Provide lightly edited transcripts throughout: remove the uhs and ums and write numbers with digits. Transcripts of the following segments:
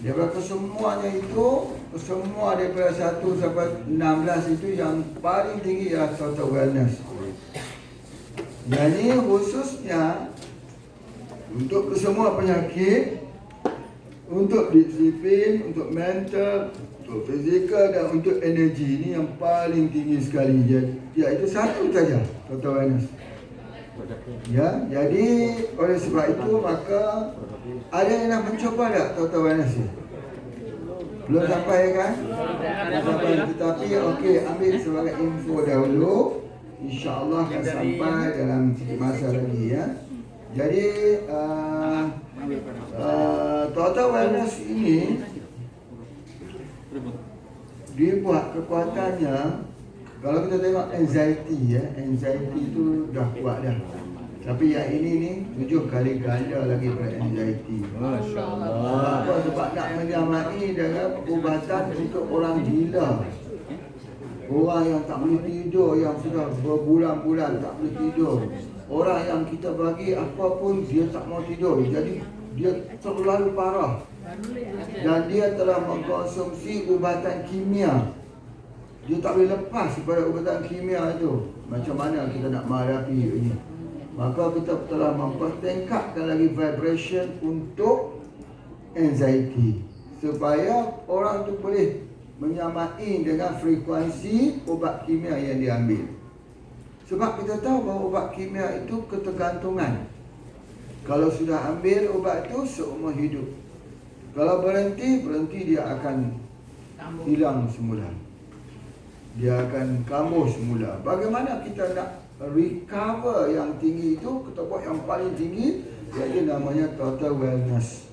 Daripada kesemuanya itu, semua daripada 1 sampai 16 itu yang paling tinggi ialah total wellness. Jadi khususnya untuk kesemua penyakit, untuk disiplin, untuk mental, untuk fizikal dan untuk energi, ini yang paling tinggi sekali. Iaitu 1 saja total wellness. Ya, jadi oleh sebab itu maka ada yang nak mencuba tak total wellness ni? Belum sampai kan? Belum sampai, tetapi okey, ambil sebagai info dahulu. InsyaAllah akan sampai dalam sedikit masa lagi ya. Jadi total wellness ini dibuat kekuatannya. Kalau kita tengok anxiety ya, anxiety itu dah kuat dah. Tapi yang ini ni 7 kali ganda lagi pada anxiety. Masya-Allah. Apa sebab nak menyamai dengan ubatan untuk orang gila. Orang yang tak boleh tidur, yang sudah berbulan-bulan tak boleh tidur. Orang yang kita bagi apa pun dia tak mau tidur. Jadi dia terlalu parah. Dan dia telah mengkonsumsi ubatan kimia. Dia tak boleh lepas daripada ubatan kimia itu. Macam mana kita nak menghadapi ini? Maka kita telah mempertingkatkan lagi vibration untuk anxiety, supaya orang tu boleh menyamai dengan frekuensi ubat kimia yang diambil. Sebab kita tahu bahawa ubat kimia itu ketergantungan. Kalau sudah ambil ubat itu seumur hidup. Kalau berhenti dia akan hilang semula. Dia akan kambuh semula. Bagaimana kita nak recover yang tinggi itu, kita buat yang paling tinggi, iaitu namanya total wellness.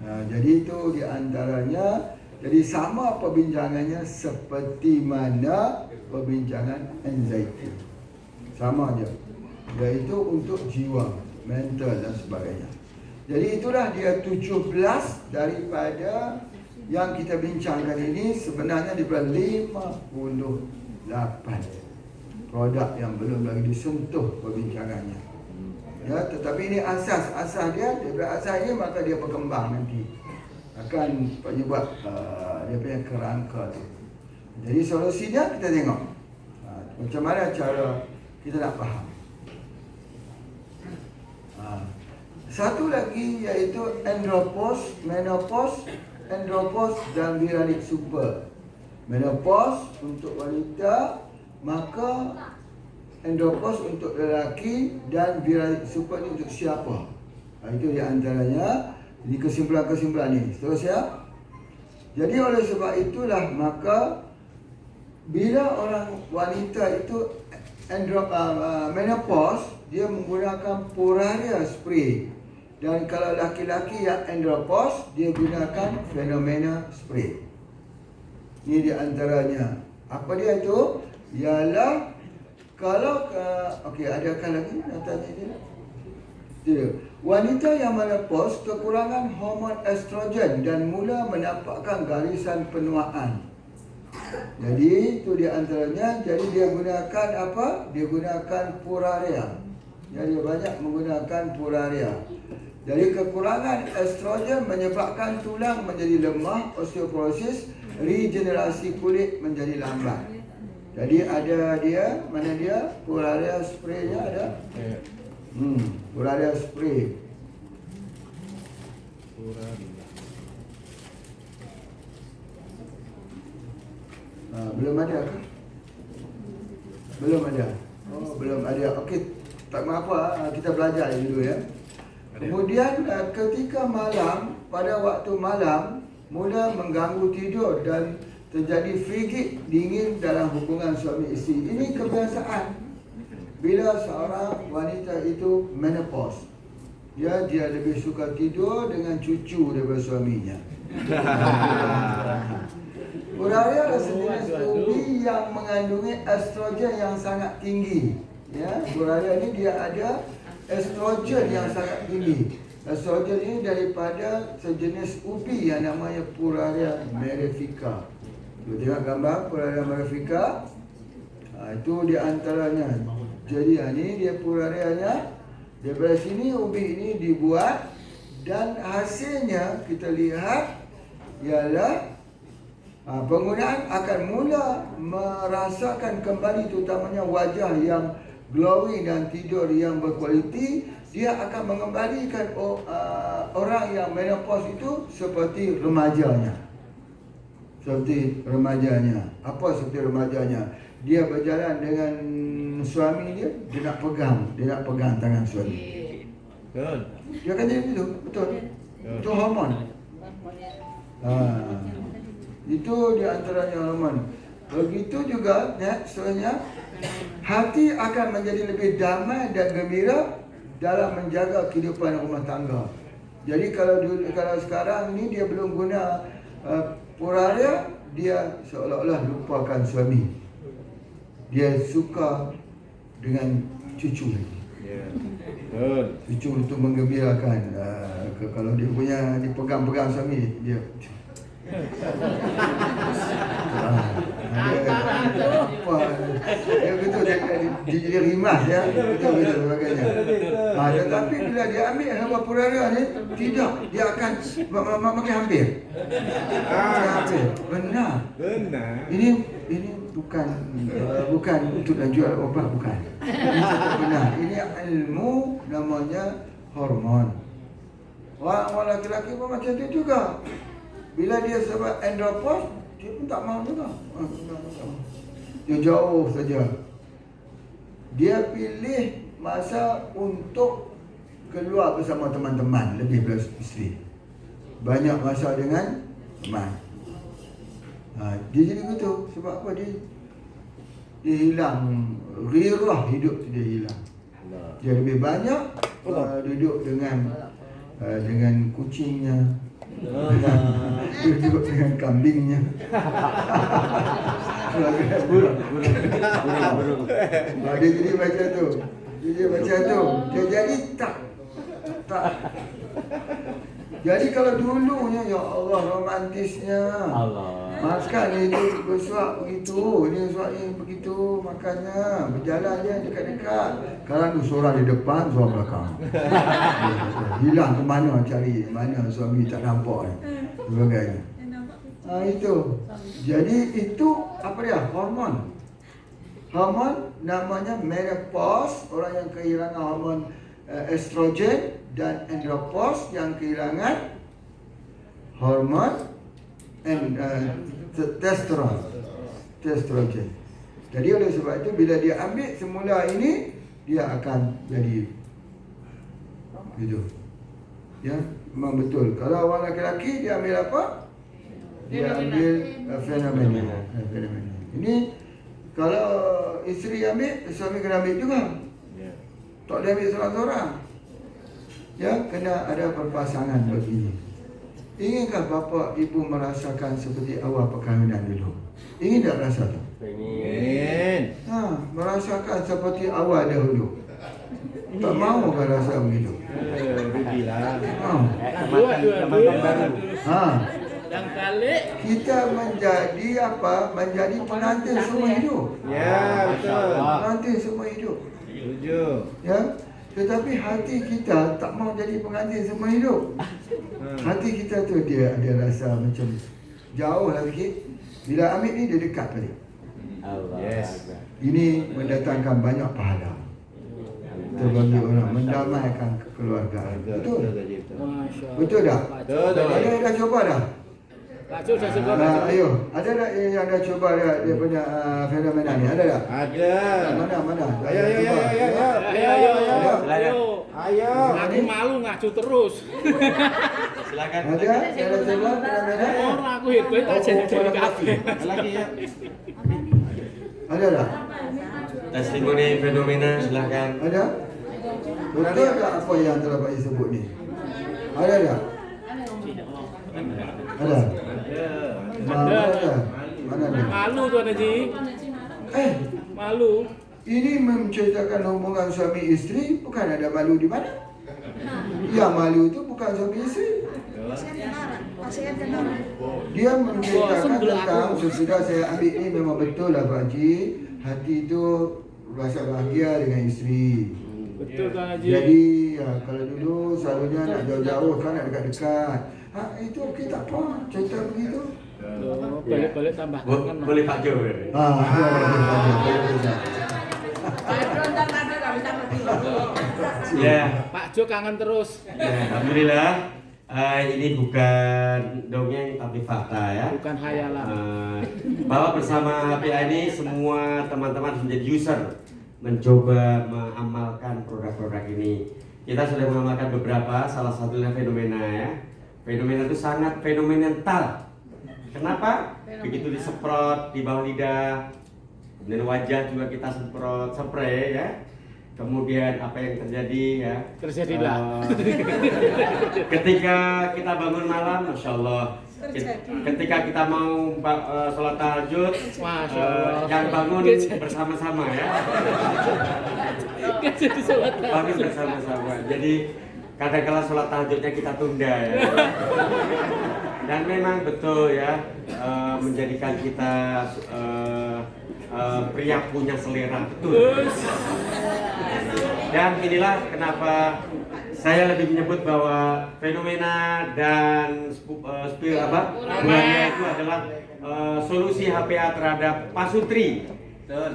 Jadi itu di antaranya. Jadi sama perbincangannya seperti mana perbincangan anxiety. Sama je. Iaitu untuk jiwa, mental dan sebagainya. Jadi itulah dia 17 daripada yang kita bincangkan ini. Sebenarnya daripada 58 produk yang belum lagi disentuh perbincangannya. Ya, tetapi ini asas dia. Daripada asas ini maka dia berkembang nanti. Akan penyebab dia punya kerangka tu. Jadi solusinya kita tengok. Macam mana cara kita nak faham. Satu lagi iaitu andropause, menopause, andropause dan viralik super. Menopause untuk wanita, maka andropause untuk lelaki, dan viralik super ini untuk siapa? Itu di antaranya. Jadi kesimpulan-kesimpulan ini. Seterusnya. Jadi oleh sebab itulah maka bila orang wanita itu menopause, dia menggunakan Puraria spray. Dan kalau laki-laki yang andropause, dia gunakan Fenomena spray. Ini di antaranya. Apa dia itu? Ialah kalau okey, adakah lagi nak tanya dia? Tidak. Wanita yang menopause kekurangan hormon estrogen dan mula menampakkan garisan penuaan. Jadi itu di antaranya. Jadi dia gunakan apa? Dia gunakan Puraria. Jadi dia banyak menggunakan Puraria. Jadi kekurangan estrogen menyebabkan tulang menjadi lemah, osteoporosis, regenerasi kulit menjadi lambat. Jadi ada dia, mana dia? Puraria spray-nya ada? Puraria spray. Belum ada ke? Belum ada. Oh, belum ada. Okey, tak apa, kita belajar dulu ya. Kemudian ketika malam, pada waktu malam mula mengganggu tidur dan terjadi frigid, dingin dalam hubungan suami isteri. Ini kebiasaan bila seorang wanita itu menopause. Dia lebih suka tidur dengan cucu daripada suaminya. Puraria adalah sejenis ubi yang mengandungi estrogen yang sangat tinggi. Ya, Puraria ini dia ada estrogen yang sangat tinggi. Estrogen ini daripada sejenis ubi yang namanya Puraria malefica. Kita tengok gambar Puraria malefica. Itu di antaranya. Jadi ini dia Purarianya. Daripada sini ubi ini dibuat Dan hasilnya kita lihat ialah penggunaan akan mula merasakan kembali terutamanya wajah yang glowing dan tidur yang berkualiti. Dia akan mengembalikan orang yang menopause itu seperti remajanya. Apa seperti remajanya? Dia berjalan dengan suami dia nak pegang tangan suami. Betul. Dia akan jadi begitu, betul. Itu hormon. Itu di antaranya hormon. Begitu juga sebenarnya hati akan menjadi lebih damai dan gembira dalam menjaga kehidupan rumah tangga. Jadi kalau sekarang ni dia belum guna puraria, dia seolah-olah lupakan suami. Dia suka dengan cucu lagi. Betul. Cucu itu menggembirakan. Kalau dia punya dipegang-pegang suami dia. Dia betul dia rimas ya. Betul sebagainya. Tetapi bila dia ambil hawa purara ni, tidak, dia akan makin hampir. Benar. Ini bukan untuk nak jual obat, bukan. Benar. Ini ilmu namanya hormon. Orang lelaki pun macam tu juga. Bila dia sebab andropause, dia pun tak mahu juga. Dia jauh saja. Dia pilih masa untuk keluar bersama teman-teman lebih daripada isteri. Banyak masa dengan teman. Dia jadi begitu. Sebab apa? Dia hilang. Rirah hidup dia hilang. Dia lebih banyak duduk dengan kucingnya. Duduk dengan kambingnya. Dia jadi macam tu. Dia jadi tak. Jadi kalau dulunya, ya Allah, romantisnya. Makan itu bersuap begitu, ini suap ini begitu, makannya berjalan je dekat-dekat. Sekarang tu seorang di depan, seorang belakang. Hilang ke mana cari, mana suami tak nampak ni. Sebagainya. Itu. Jadi itu apa dia? Hormon. Hormon namanya menopause, orang yang kehilangan hormon estrogen, dan andropause yang kehilangan hormon testosteron. Jadi oleh sebab itu bila dia ambil semula ini, dia akan jadi gitu. Ya, memang betul. Kalau orang lelaki dia ambil apa? Dia ambil fenomena. Ini kalau isteri ambil, suami kena ambil juga. Tak boleh ambil seorang-seorang. Ya, kena ada perpasangan begini. Inginkah bapa ibu merasakan seperti awal perkahwinan dulu? Ingin tak rasa tu? Ingin. Merasakan seperti awal dahulu. Tak mahu kan rasa begitu? Rugilah. Dan kali kita menjadi apa? Menjadi pengantin semua hidup. Ya, betul. Pengantin semua hidup. Setuju. Ya. Tetapi hati kita tak mau jadi pengantin semua hidup. Hati kita tu dia ada rasa macam jauh lah sikit. Bila ambil ni dia dekat balik. Yes. Ini mendatangkan banyak pahala. Terbagi orang, mendamaikan keluarga. Betul? Betul tak? Betul. Ada yang dah cuba dah? Saya cuba. Ayo, ada tak yang dah cuba dia punya fenomena ni? Ada tak? Ada. Mana? Ayo. Aku malu ngacu terus. Silakan. Ada yang dah cuba fenomena? Orang aku hidup tak jadi kafe. Lagi ya. Ada tak? Testimoni fenomena, silakan. Ada? Betul tak apa yang telah Pak sebut ni? Ada tak? Ada? Mana ada? Malu tu Haji. Malu. Ini menceritakan hubungan suami isteri, bukan ada malu di mana? Yang malu itu bukan suami isteri. Dia menceritakan tentang sesudah saya ambil ini memang betul lah Pak Haji. Hati itu rasa bahagia dengan isteri. Betul Tuan Haji. Jadi kalau dulu selalunya nak jauh-jauh kan nak dekat-dekat. Itu okey tak apa, cerita begitu. Balik-balik tambah kangen. Boleh Pak Jo. Ya. Pak Jo kangen terus. Ya, alhamdulillah. Ini bukan dongeng tapi fakta ya. Bukan hayalan. Bahwa bersama HPA ini semua teman-teman menjadi user mencoba mengamalkan produk-produk ini. Kita sudah mengamalkan beberapa, salah satunya fenomena ya. Fenomena itu sangat fenomenal. Kenapa? Begitu disemprot di bawah lidah, dan wajah juga kita semprot spray ya. Kemudian apa yang terjadi ya? Terjadilah. Ketika kita bangun malam, masya Allah. Ketika kita mau sholat tahajud, Masya Allah. yang bangun bersama-sama ya. Jadi sholat Bangun bersama-sama. Jadi kadang-kala sholat tahajudnya kita tunda ya. Dan memang betul ya, menjadikan kita pria punya selera, betul. Dan inilah kenapa saya lebih menyebut bahwa fenomena dan bulannya itu adalah solusi HPA terhadap pasutri.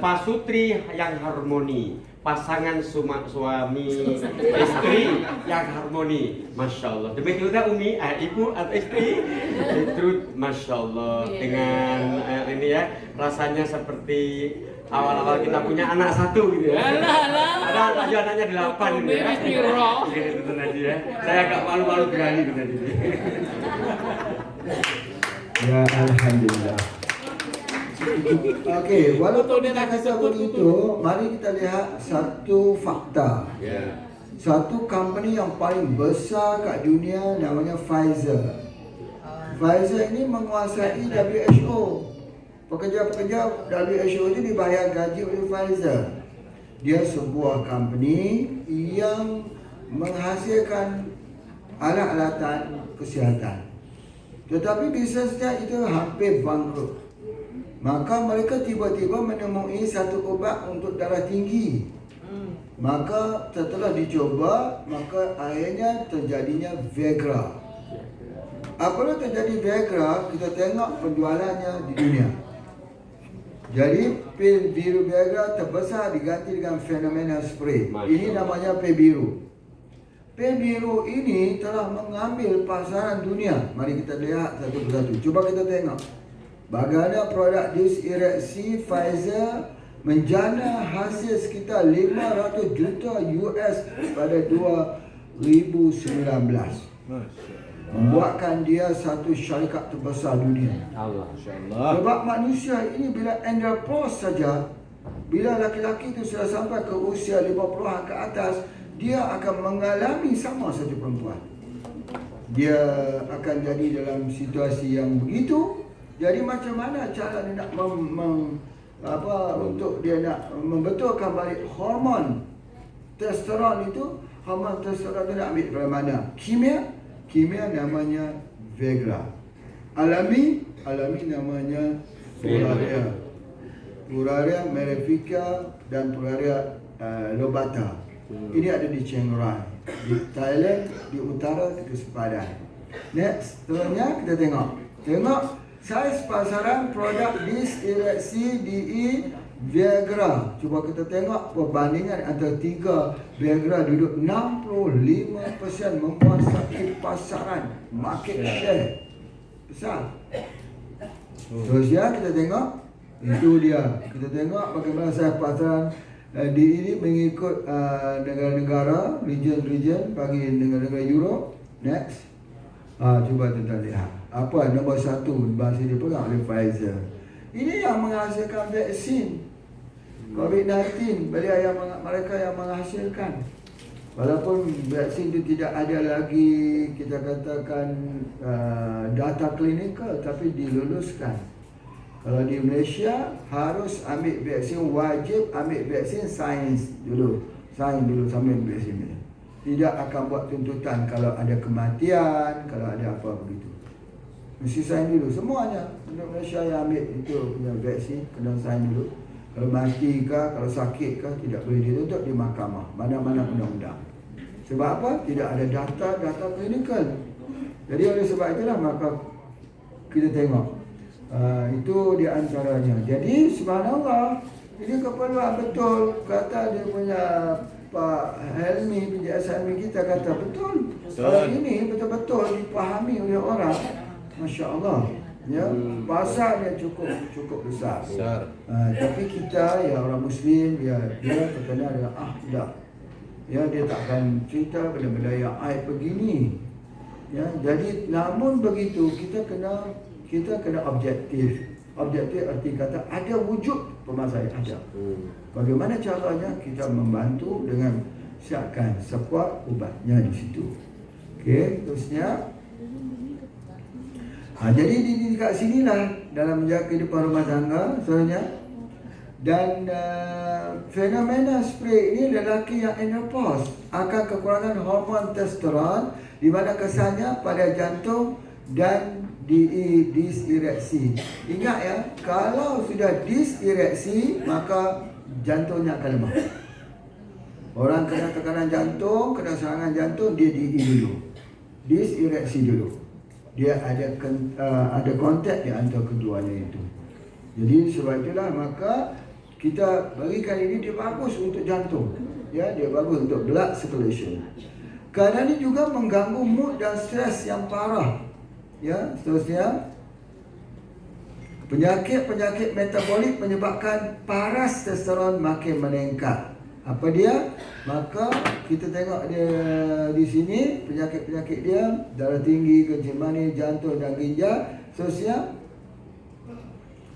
Pasutri yang harmoni, pasangan suami istri yang harmoni, masya Allah. Demikian juga Umi, ibu atau istri, itu masya Allah dengan ini ya, rasanya seperti awal-awal kita punya anak satu gitu ya. Ada lagi anaknya 8 gitu ya. Gitu tadi ya. Saya agak malu-malu berani tadi. Ya alhamdulillah. Okey, walaupun kita kata begitu, mari kita lihat satu fakta. Satu company yang paling besar kat dunia namanya Pfizer. Pfizer ini menguasai WHO. Pekerja-pekerja WHO itu dibayar gaji oleh Pfizer. Dia sebuah company yang menghasilkan alat-alatan kesihatan. Tetapi bisnesnya itu hampir bangkrut. Maka mereka tiba-tiba menemui satu ubat untuk darah tinggi. Maka setelah dicoba, maka akhirnya terjadinya Viagra. Apabila terjadi Viagra, kita tengok penjualannya di dunia. Jadi pil biru Viagra terbesar diganti dengan fenomena spray. Ini namanya pil biru. Pil biru ini telah mengambil pasaran dunia. Mari kita lihat satu persatu. Cuba kita tengok bagaimana produk disereksi Pfizer menjana hasil sekitar 500 juta US pada 2019. Membuatkan dia satu syarikat terbesar dunia. Allah, insya-Allah. Sebab manusia ini bila andropause saja, bila laki-laki itu sudah sampai ke usia 50-an ke atas, dia akan mengalami sama seperti perempuan. Dia akan jadi dalam situasi yang begitu. Jadi macam mana cara dia nak untuk dia nak membetulkan balik hormon testosteron itu? Hormon testosteron itu nak ambil dari mana? Kimia namanya Viagra. Alami namanya Puraria Malefica dan Puraria lobata. Ini ada di Chiang Rai, di Thailand, di utara, di sepadan. Next, seterusnya kita tengok saiz pasaran produk disereksi DE Viagra. Cuba kita tengok perbandingan antara tiga. Viagra duduk 65% menguasai pasaran, market share besar. Terus ya kita tengok, itu dia. Kita tengok bagaimana saiz pasaran DE ini mengikut negara-negara, region bagi negara-negara Europe. Next. Cuba kita lihat. Apa nombor satu masih dipegang oleh Pfizer. Ini yang menghasilkan vaksin COVID-19. Mereka yang menghasilkan. Walaupun vaksin itu tidak ada lagi kita katakan data klinikal, tapi diluluskan. Kalau di Malaysia harus ambil vaksin, wajib ambil vaksin sains dulu sambil vaksin ini. Tidak akan buat tuntutan kalau ada kematian, kalau ada apa begitu. Mesti sains dulu semuanya. Untuk Malaysia yang ambil itu punya vaksin kena sains dulu. Kalau mati kah, kalau sakit kah, tidak boleh dituntut di mahkamah. Mana-mana undang-undang. Sebab apa? Tidak ada data klinikal. Jadi oleh sebab itulah maka kita tengok itu di antaranya. Jadi subhanallah, ini keperluan betul kata dia punya Pak Helmi, PJS Helmi kita kata betul. Ini betul-betul dipahami oleh orang. Masya Allah. Ya, pasar dia cukup besar. Tapi kita ya orang Muslim dia terkenal dengan akhlak. Ya, dia takkan cerita benda-benda yang aib begini. Ya, jadi namun begitu kita kena objektif. Objektif arti kata ada wujud permasalahan ada. Bagaimana caranya kita membantu dengan siapkan support ubatnya di situ. Okey, terusnya jadi di kat sinilah dalam menjaga kehidupan rumah tangga sebenarnya. Dan fenomena spray ini lelaki yang menopause akan kekurangan hormon testosteron di mana kesannya pada jantung dan disereksi. Ingat ya, kalau sudah disereksi maka jantungnya akan lemah. Orang kena tekanan jantung, kena serangan jantung, dia dulu. Disereksi dulu. Dia ada kontak di antara keduanya itu. Jadi sebab itulah maka kita berikan ini dia bagus untuk jantung. Ya, dia bagus untuk blood circulation. Kerana ini juga mengganggu mood dan stres yang parah. Ya, seterusnya penyakit metabolik menyebabkan paras testosteron makin meningkat. Apa dia? Maka kita tengok dia di sini penyakit-penyakit dia, darah tinggi, kencing manis, jantung dan ginjal. Seterusnya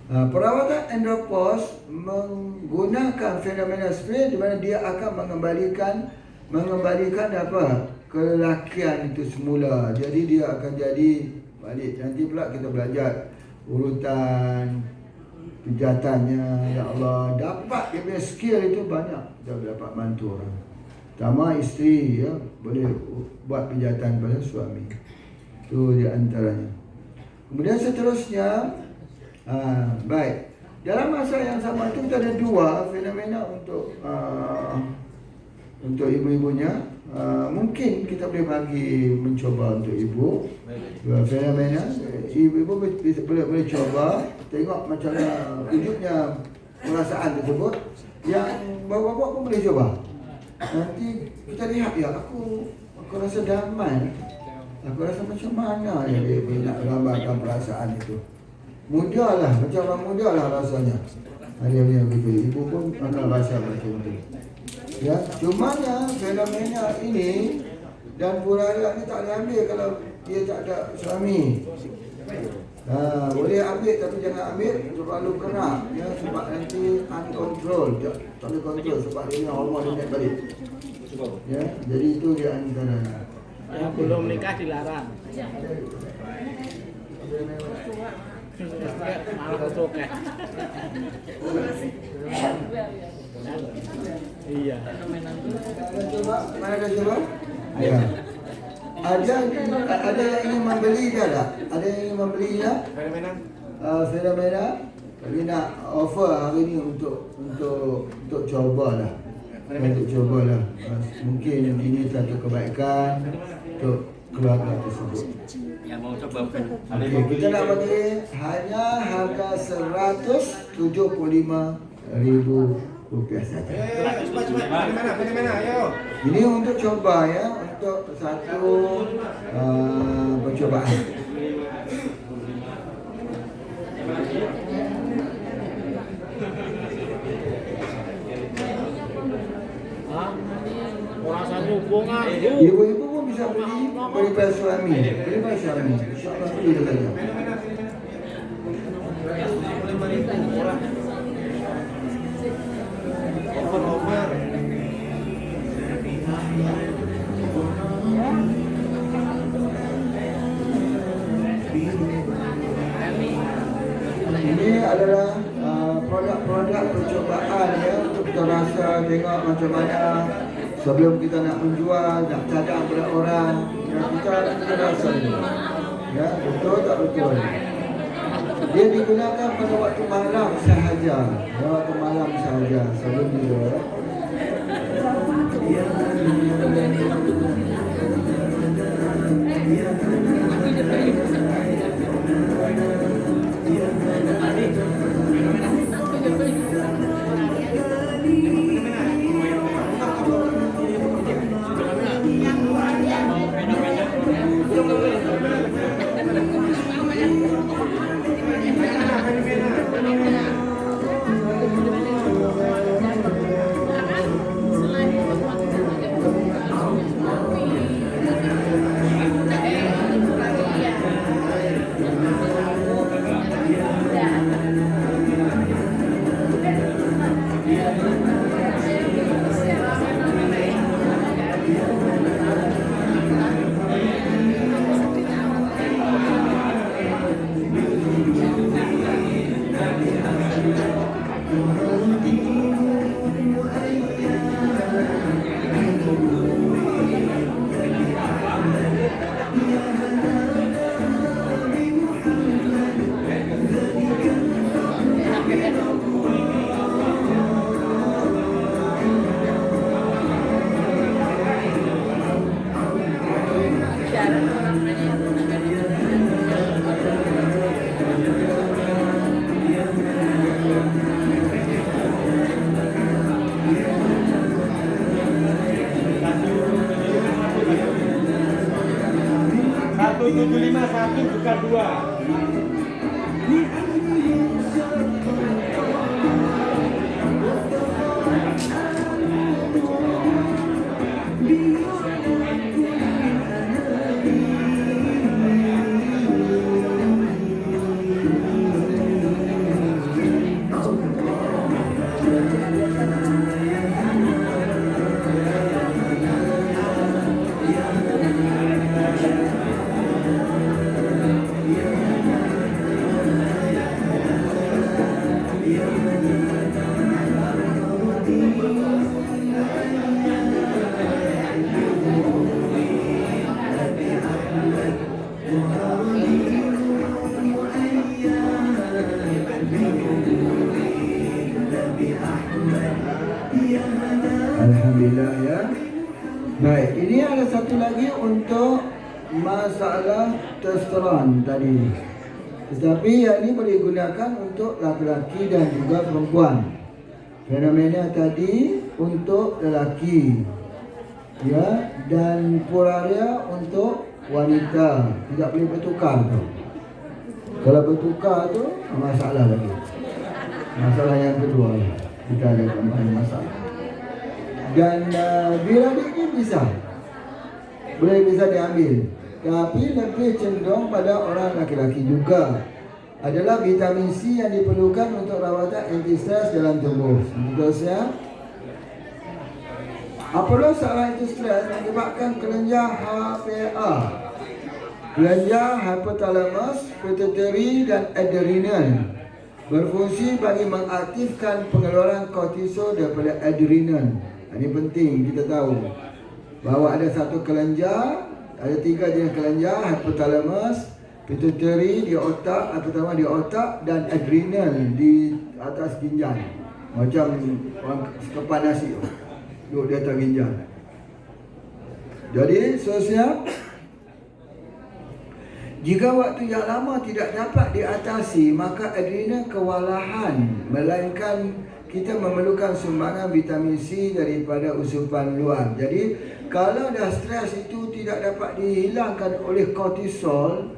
perawatan andropause menggunakan fenomena spray di mana dia akan mengembalikan apa? Kelelakian itu semula. Jadi dia akan jadi balik. Nanti pula kita belajar urutan pijatannya. Ya Allah, dapat dia punya skill itu banyak. Kita dapat bantu orang. Pertama isteri ya, boleh buat pijatan pada suami. Itu di antaranya. Kemudian seterusnya baik. Dalam masa yang sama itu kita ada dua fenomena untuk ibu-ibunya. Mungkin kita boleh bagi mencoba untuk ibu. Dua fenomena. Ibu-ibu boleh coba tengok macam mana wujudnya perasaan tersebut. Yang bapak-bapak pun boleh coba. Nanti kita lihat ya, aku rasa damai. Aku rasa macam mana dia nak gambarkan perasaan itu. Mudahlah, macam orang mudahlah rasanya. Dia begitu. Ibu pun akan rasa macam itu. Ya, cumanya fenomena ini dan pura-pura ni tak boleh ambil kalau dia tak ada suami. Boleh ambil tapi jangan ambil terlalu keras ya, sebab nanti uncontrol, tak boleh kontrol sebab dia hormon dia naik balik. Ya, jadi itu dia antara yang belum nikah dilarang. Malah kutuk ya. Iya. Mana dah coba? Ya. Ada yang ingin membeli dia tak? Ada yang ingin membeli dia? Fenomena. Tapi nak offer hari ni untuk cobalah. Untuk cobalah. Mungkin ini satu kebaikan untuk keluarga tersebut. Yang mau coba Okay, kita nak bagi hanya harga RM175,000 saja. Mana, ayo. Ini untuk coba ya, untuk satu percobaan. Perasaan hubungan. Ibu-ibu pun bisa beli pada suami. Beli pada suami. InsyaAllah beli saja. Over. Ini adalah produk-produk percobaan ya, untuk kita rasa tengok macam mana sebelum kita nak menjual, nak cadang pada orang, ya, kita rasa dulu. Ya, betul tak betul? Dia digunakan pada waktu malam sahaja. Waktu malam sahaja. Sebelum dia. Satu bukan dua. Alhamdulillah ya. Baik, ini ada satu lagi untuk masalah testosteron tadi. Tetapi yang ini boleh digunakan untuk laki-laki dan juga perempuan. Fenomena tadi untuk lelaki, ya, dan polaria untuk wanita. Tidak boleh bertukar tu. Kalau bertukar tu masalah lagi. Masalah yang kedua kita ada tambahan masalah. Dan biradik ni bisa diambil, tapi lebih cenderung pada orang laki-laki juga. Adalah vitamin C yang diperlukan untuk rawatan anti-stres dalam tubuh. Seterusnya, apabila seorang anti-stres menyebabkan kelenjar HPA, kelenjar hypothalamus, pituitary dan adrenal, berfungsi bagi mengaktifkan pengeluaran kortisol daripada adrenal. Ini penting kita tahu bahawa ada satu kelenjar, ada 3 jenis kelenjar: hypothalamus, pituitary di otak, hypothalamus di otak, dan adrenal di atas ginjal. Macam orang sekepan nasi duduk di atas ginjal. Jadi sosial, jika waktu yang lama tidak dapat diatasi, maka adrenal kewalahan, melainkan kita memerlukan sumbangan vitamin C daripada usupan luar. Jadi kalau dah stres itu tidak dapat dihilangkan oleh kortisol,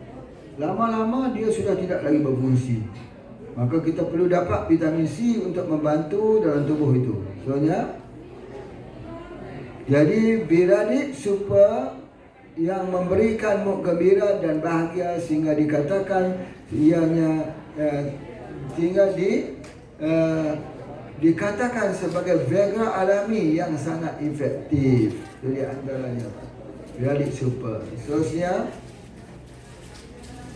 lama-lama dia sudah tidak lagi berfungsi. Maka kita perlu dapat vitamin C untuk membantu dalam tubuh itu. Soalnya, jadi biradik super yang memberikan mood gembira dan bahagia sehingga dikatakan ianya dikatakan sebagai Viagra alami yang sangat efektif. Jadi antaranya biradik super. Seterusnya,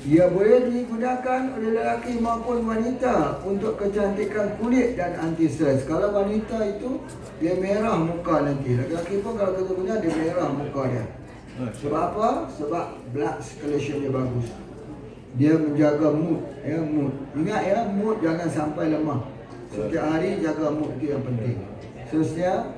ia boleh digunakan oleh lelaki maupun wanita untuk kecantikan kulit dan anti-stres. Kalau wanita itu dia merah muka nanti. Lelaki pun kalau kita guna dia merah muka dia. Sebab apa? Sebab blood circulation dia bagus. Dia menjaga mood, ya, mood. Ingat ya, mood jangan sampai lemah. Setiap hari jaga mood itu yang penting. Seterusnya,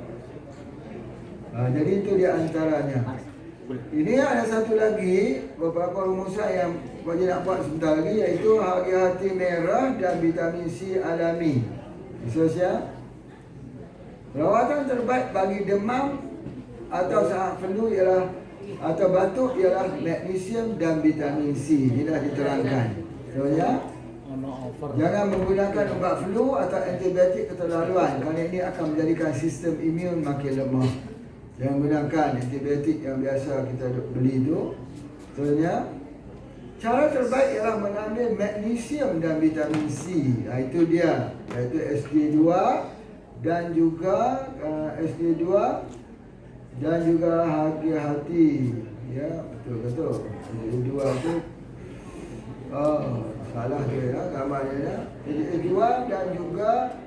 jadi itu dia antaranya. Ini ada satu lagi, beberapa rumusan yang wajib nak buat sebentar lagi, iaitu hati-hati merah dan vitamin C alami. Seterusnya, rawatan terbaik bagi demam atau saat flu ialah atau batuk ialah magnesium dan vitamin C. Ini dah diterangkan. Seterusnya, jangan menggunakan ubat flu atau antibiotik keterlaluan kerana ini akan menjadikan sistem imun makin lemah. Jangan gunakan antibiotik yang biasa kita beli itu. Seterusnya, cara terbaik ialah mengambil magnesium dan vitamin C. Itu dia, iaitu SG2 dan juga SG2 dan juga hati-hati. Ya, betul. SG2 itu salah dia ya, gambarnya ya. SG2 dan juga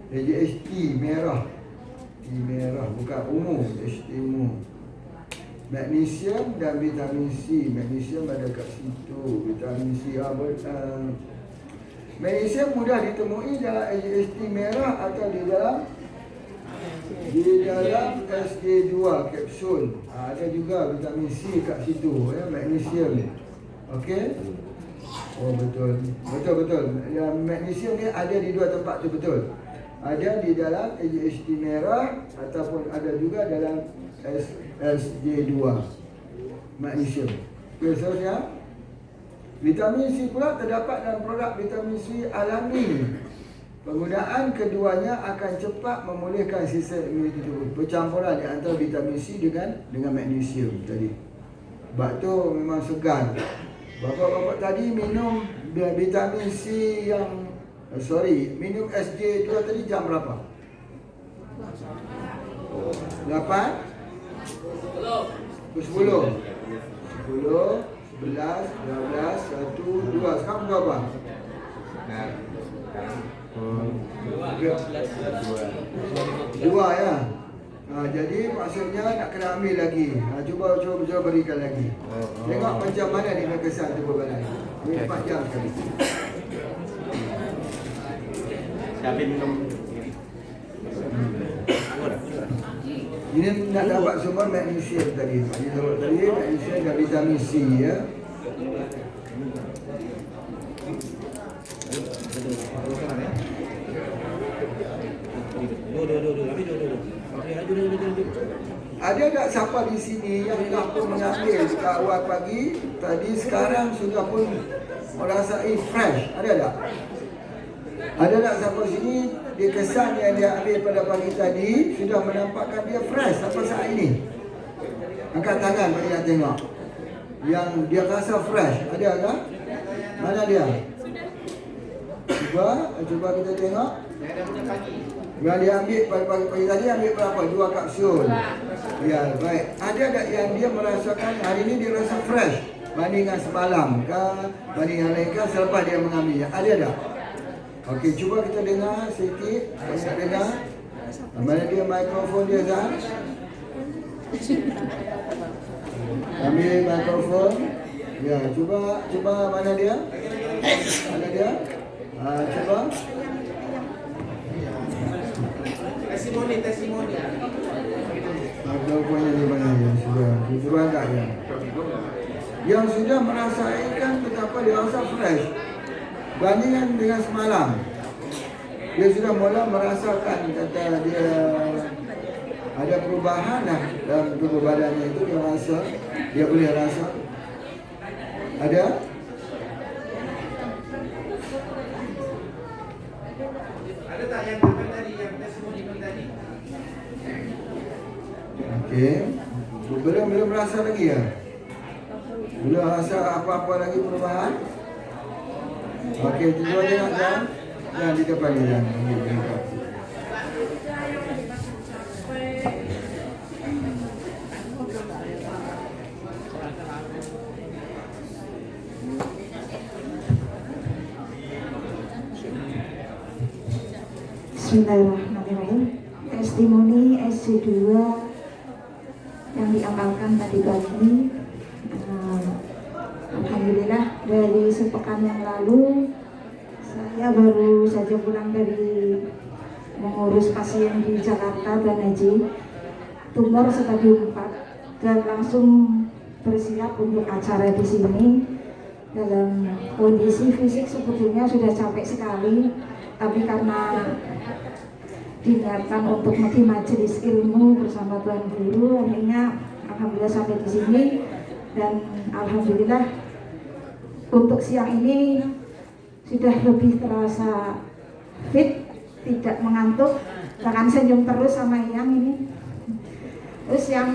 AGHT merah. T merah bukan ungu, HT ungu. Magnesium dan vitamin C. Magnesium ada kat situ, vitamin C magnesium mudah ditemui dalam AGHT merah atau di dalam SG2 kapsul. Ada juga vitamin C kat situ ya, magnesium. Okey. Oh betul. Yang magnesium ni ada di dua tempat tu, betul. Ada di dalam AGHT merah ataupun ada juga dalam SG2 magnesium. Seterusnya, vitamin C pula terdapat dalam produk vitamin C alami. Penggunaan keduanya akan cepat memulihkan sistem imuniti tubuh. Percampuran di antara vitamin C dengan magnesium tadi. Sebab tu memang segan. Bapak-bapak tadi minum vitamin C yang minum SG2 tadi jam berapa? 8? 10? 10, 11, 12, 1, 2. Sekarang berapa? 2 ya. Jadi maksudnya nak kena ambil lagi. Cuba berikan lagi. Tengok macam mana dia kesan tubuh badan. Ini 4 jam sekali. Tapi minum ini nak dapat semua magnesium tadi. Magnesium dan vitamin C ya. Ada tak siapa di sini yang tak pun mengambil dekat awal pagi tadi, sekarang sudah pun merasai fresh? Ada tak? Ada tak siapa sini dia kesan yang dia ambil pada pagi tadi sudah menampakkan dia fresh sampai saat ini? Angkat tangan bagi nak tengok. Yang dia rasa fresh, ada tak? Mana dia? Cuba kita tengok. Yang dia ambil pada pagi tadi ambil berapa? 2 kapsul. Ya, baik. Ada tak yang dia merasakan hari ini dia rasa fresh bandingan semalam ke, bandingan lain ke selepas dia mengambilnya? Ada tak? Okey, cuba kita dengar sikit. Banyak dengar. Mana dia mikrofon dia, Zan? Ambil mikrofon. Ya, cuba mana dia? Mana dia? Cuba. Testimoni. Mikrofonnya di mana ya? Sudah tak ya? Yang sudah merasakan betapa dia rasa fresh bandingan dengan semalam. Dia sudah mula merasakan kata dia ada perubahan lah dalam tubuh badannya itu. Dia boleh rasa. Ada? Ada tak yang tadi yang testimoni tadi? Okey. Belum rasa lagi ya? Belum rasa apa-apa lagi perubahan? Okey, cuba tengok kan. Yang di depan ni yang Bismillahirrahmanirrahim. Testimoni SC2 yang diamalkan tadi pagi. Alhamdulillah dari sepekan yang lalu saya baru saja pulang dari mengurus pasien di Jakarta dan Haji, tumor stadium 4, dan langsung bersiap untuk acara di sini. Dalam kondisi fisik sebetulnya sudah capek sekali, tapi karena diniatkan untuk di majelis ilmu bersama Tuan Guru, akhirnya alhamdulillah sampai di sini. Dan alhamdulillah untuk siang ini sudah lebih terasa fit, tidak mengantuk, bahkan senyum terus sama Yang ini. Terus yang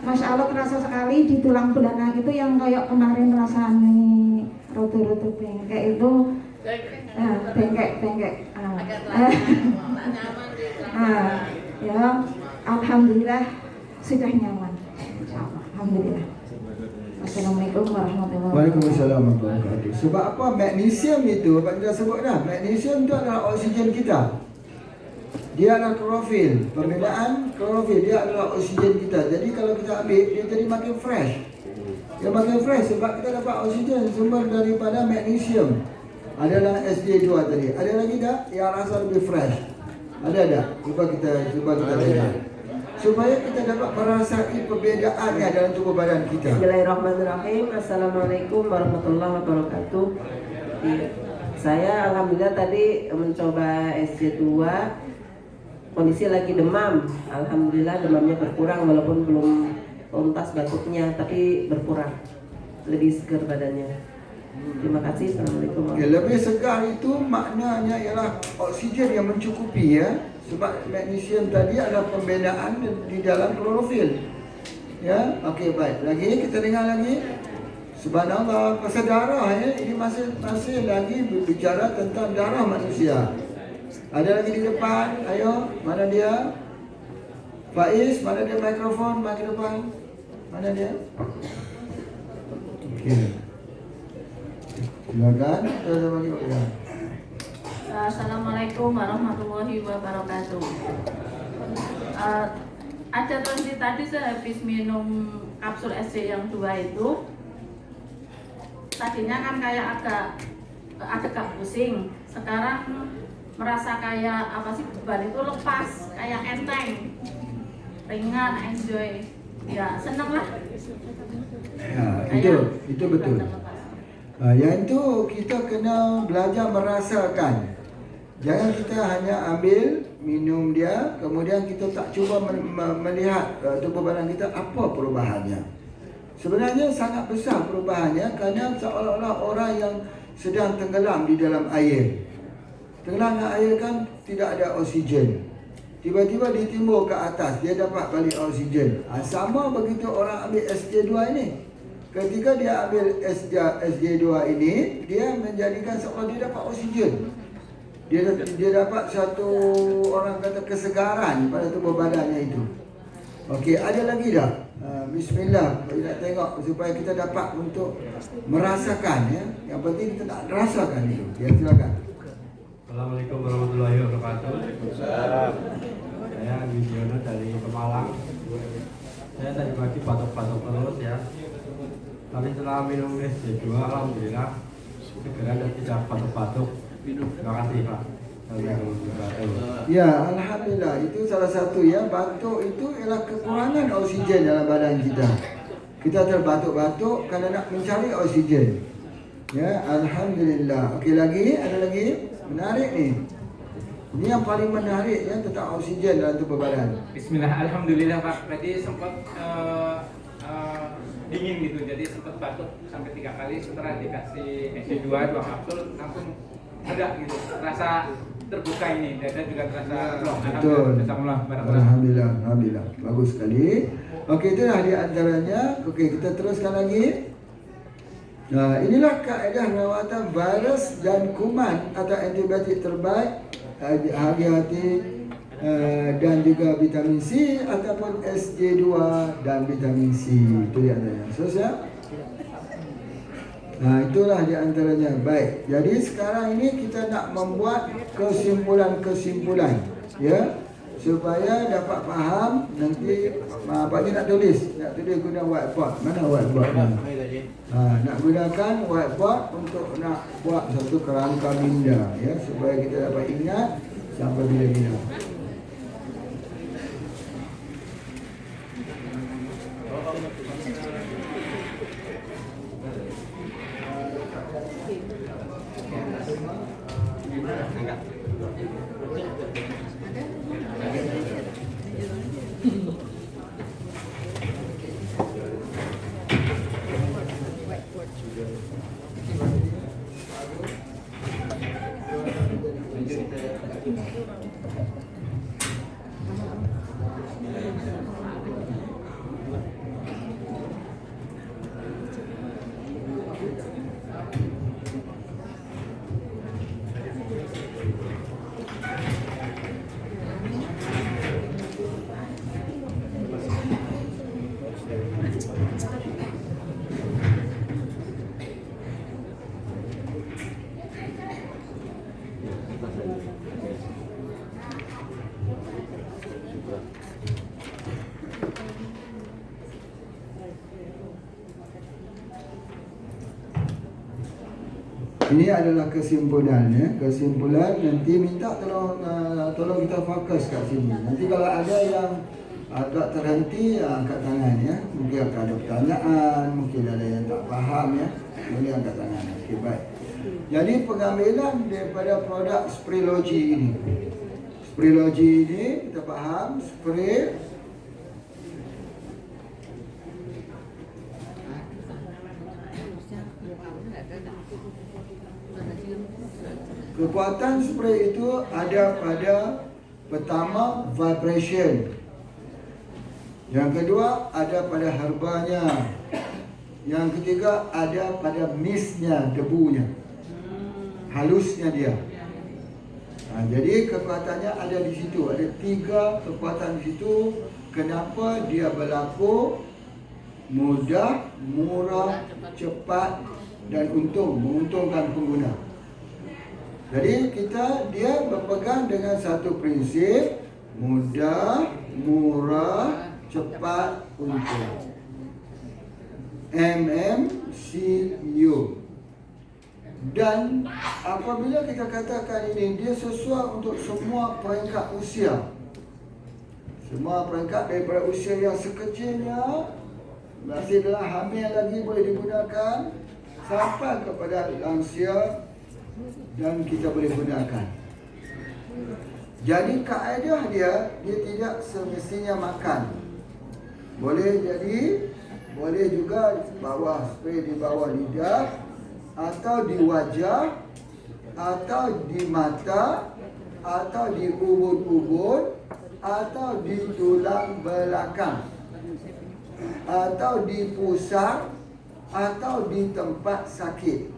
Masya Allah terasa sekali di tulang belakang itu yang kayak kemarin rasanya roto-roto bengkek itu, bengkek. Ya, alhamdulillah sudah nyaman. Alhamdulillah. Assalamualaikum warahmatullahi wabarakatuh. Waalaikumsalam warahmatullahi wabarakatuh. Sebab apa? Magnesium itu, Pak kita sebut dah. Magnesium itu adalah oksigen kita. Dia adalah klorofil. Pembinaan klorofil, dia adalah oksigen kita. Jadi kalau kita ambil, dia jadi makin fresh. Dia makin fresh sebab kita dapat oksigen sumber daripada magnesium. Adalah SJ2 tadi. Ada lagi tak yang rasa lebih fresh? Ada tak? Cuba kita lihat. Supaya kita dapat merasai perbedaannya dalam tubuh badan kita. Bismillahirrahmanirrahim. Assalamualaikum warahmatullahi wabarakatuh. Saya alhamdulillah tadi mencoba SC2, kondisi lagi demam. Alhamdulillah demamnya berkurang walaupun belum tuntas batuknya, tapi berkurang. Lebih segar badannya. Terima kasih. Assalamualaikum warahmatullahi wabarakatuh. Lebih segar itu maknanya ialah oksigen yang mencukupi ya. Sebab magnesium tadi adalah pembinaan di dalam klorofil. Ya, okey baik. Lagi kita dengar lagi. Subhanallah, pasal darah ya. Ini masih lagi berbicara tentang darah manusia. Ada lagi di depan. Ayo, mana dia? Faiz, mana dia mikrofon? Mari ke depan. Mana dia? Okey. Silakan. Kita bagi ya. Assalamualaikum warahmatullahi wabarakatuh. Ada kondisi tadi saya habis minum kapsul SC yang 2 itu. Tadinya kan kayak agak pusing. Sekarang merasa kayak apa sih, beban itu lepas, kayak enteng, ringan, enjoy. Ya seneng lah. Ya, itu betul. Yang itu kita kena belajar merasakan. Jangan kita hanya ambil minum dia, kemudian kita tak cuba melihat tubuh badan kita apa perubahannya. Sebenarnya sangat besar perubahannya kerana seolah-olah orang yang sedang tenggelam di dalam air. Tenggelam dalam air kan tidak ada oksigen. Tiba-tiba ditimbul ke atas, dia dapat balik oksigen. Sama begitu orang ambil SJ2 ini. Ketika dia ambil SJ2 ini, dia menjadikan seolah dia dapat oksigen. Dia dapat satu orang kata kesegaran pada tubuh badannya itu. Okey, ada lagi dah. Bismillah, kita nak tengok supaya kita dapat untuk merasakan ya. Yang penting kita nak rasakan itu. Ya, silakan. Assalamualaikum warahmatullahi wabarakatuh. Saya Wisiono dari Pemalang. Saya tadi pagi batuk-batuk terus ya. Tapi setelah minum SJ2, alhamdulillah segera dan tidak batuk-batuk. Terima kasih Pak. Ya, alhamdulillah. Itu salah satu ya. Batuk itu ialah kekurangan oksigen dalam badan kita. Kita terbatuk-batuk kerana nak mencari oksigen. Ya, alhamdulillah. Okey, lagi ada lagi menarik ni. Ini yang paling menarik ya tentang oksigen dalam tubuh badan. Bismillah, alhamdulillah Pak. Tadi sempat dingin gitu, jadi sempat batuk sampai 3 kali. Setelah dikasih SC2 2 kapsul langsung ada gitu, rasa terbuka ini, dada juga terasa plong. Betul. Alhamdulillah, alhamdulillah. Bagus sekali. Okey, itulah di antaranya. Okey, kita teruskan lagi. Nah, inilah kaedah rawatan virus dan kuman atau antibiotik terbaik hati-hati dan juga vitamin C ataupun SJ2 dan vitamin C. Itu di antaranya. Selesai? Nah, itulah di antaranya. Baik. Jadi sekarang ini kita nak membuat kesimpulan-kesimpulan, ya. supaya dapat faham. Nanti Pak Haji nak tulis guna whiteboard. Mana whiteboard ni? Nak gunakan whiteboard untuk nak buat satu kerangka minda, ya, supaya kita dapat ingat sampai bila-bila. Ini adalah kesimpulannya. Kesimpulan nanti minta tolong kita fokus kat sini. Nanti kalau ada yang agak terhenti, angkat tangan, ya. Mungkin akan ada pertanyaan, mungkin ada yang tak faham, ya. Boleh angkat tangan. Okey, baik. Jadi pengambilan daripada produk Spreology ini. Spreology ini kita faham spray kekuatan spray itu ada pada pertama vibration. Yang kedua ada pada herbanya. Yang ketiga ada pada mistnya, debunya. Halusnya dia. Jadi kekuatannya ada di situ. Ada 3 kekuatan di situ. Kenapa dia berlaku mudah, murah, cepat dan menguntungkan pengguna. Jadi dia berpegang dengan satu prinsip mudah, murah, cepat, untung. MMCU. Dan apabila kita katakan ini, dia sesuai untuk semua peringkat usia. Semua peringkat daripada usia yang sekecilnya, masih dalam hamil lagi boleh digunakan, sampai kepada lansia dan kita boleh gunakan. Jadi kaedah dia tidak semestinya makan. Boleh juga spray di bawah lidah, atau di wajah, atau di mata, atau di ubun-ubun, atau di tulang belakang, atau di pusat, atau di tempat sakit.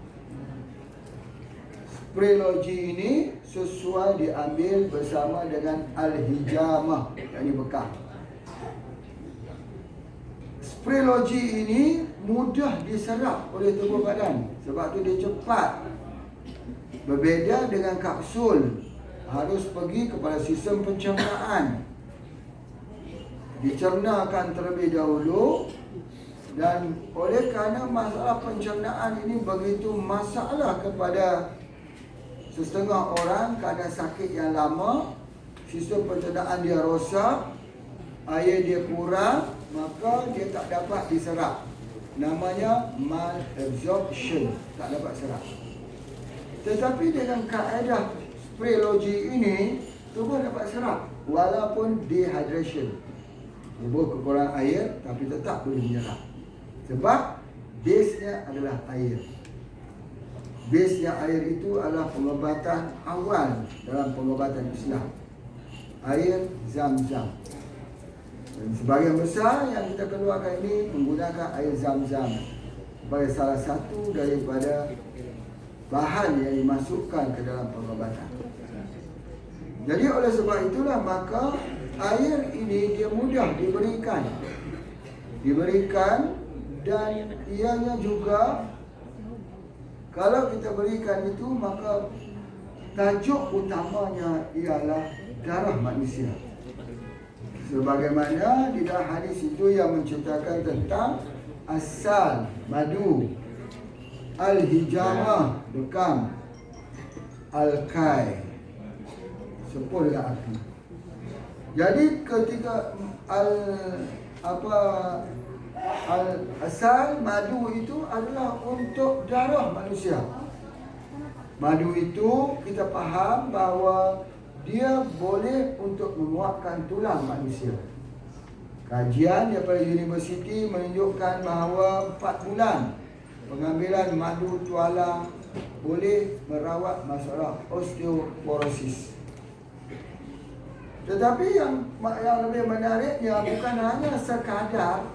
Spreology ini sesuai diambil bersama dengan Al-Hijamah, yakni bekam. Spreology ini mudah diserap oleh tubuh badan, sebab tu dia cepat. Berbeza dengan kapsul, harus pergi kepada sistem pencernaan, dicernakan terlebih dahulu. Dan oleh kerana masalah pencernaan ini begitu masalah kepada setengah orang kerana sakit yang lama, sistem pencernaan dia rosak, air dia kurang, maka dia tak dapat diserap. Namanya malabsorption, tak dapat serap. Tetapi dengan kaedah Spreology ini, tubuh dapat serap walaupun dehydration. Tubuh kekurangan air tapi tetap boleh menyerap. Sebab base-nya adalah air. Base-nya air itu adalah pengobatan awal dalam pengobatan Islam. Air Zam-Zam. Dan sebahagian besar yang kita keluarkan ini menggunakan air Zam-Zam sebagai salah satu daripada bahan yang dimasukkan ke dalam pengobatan. Jadi oleh sebab itulah maka air ini dia mudah diberikan. Dan ianya juga kalau kita berikan itu, maka tajuk utamanya ialah darah manusia. Sebagaimana di dalam hadis itu yang menceritakan tentang asal madu, al-hijamah bekam, al-kai sepul dengan api. Jadi ketika asal madu itu adalah untuk darah manusia. Madu itu kita faham bahawa dia boleh untuk menguatkan tulang manusia. Kajian daripada universiti menunjukkan bahawa 4 bulan pengambilan madu tuala boleh merawat masalah osteoporosis. Tetapi yang lebih menariknya bukan hanya sekadar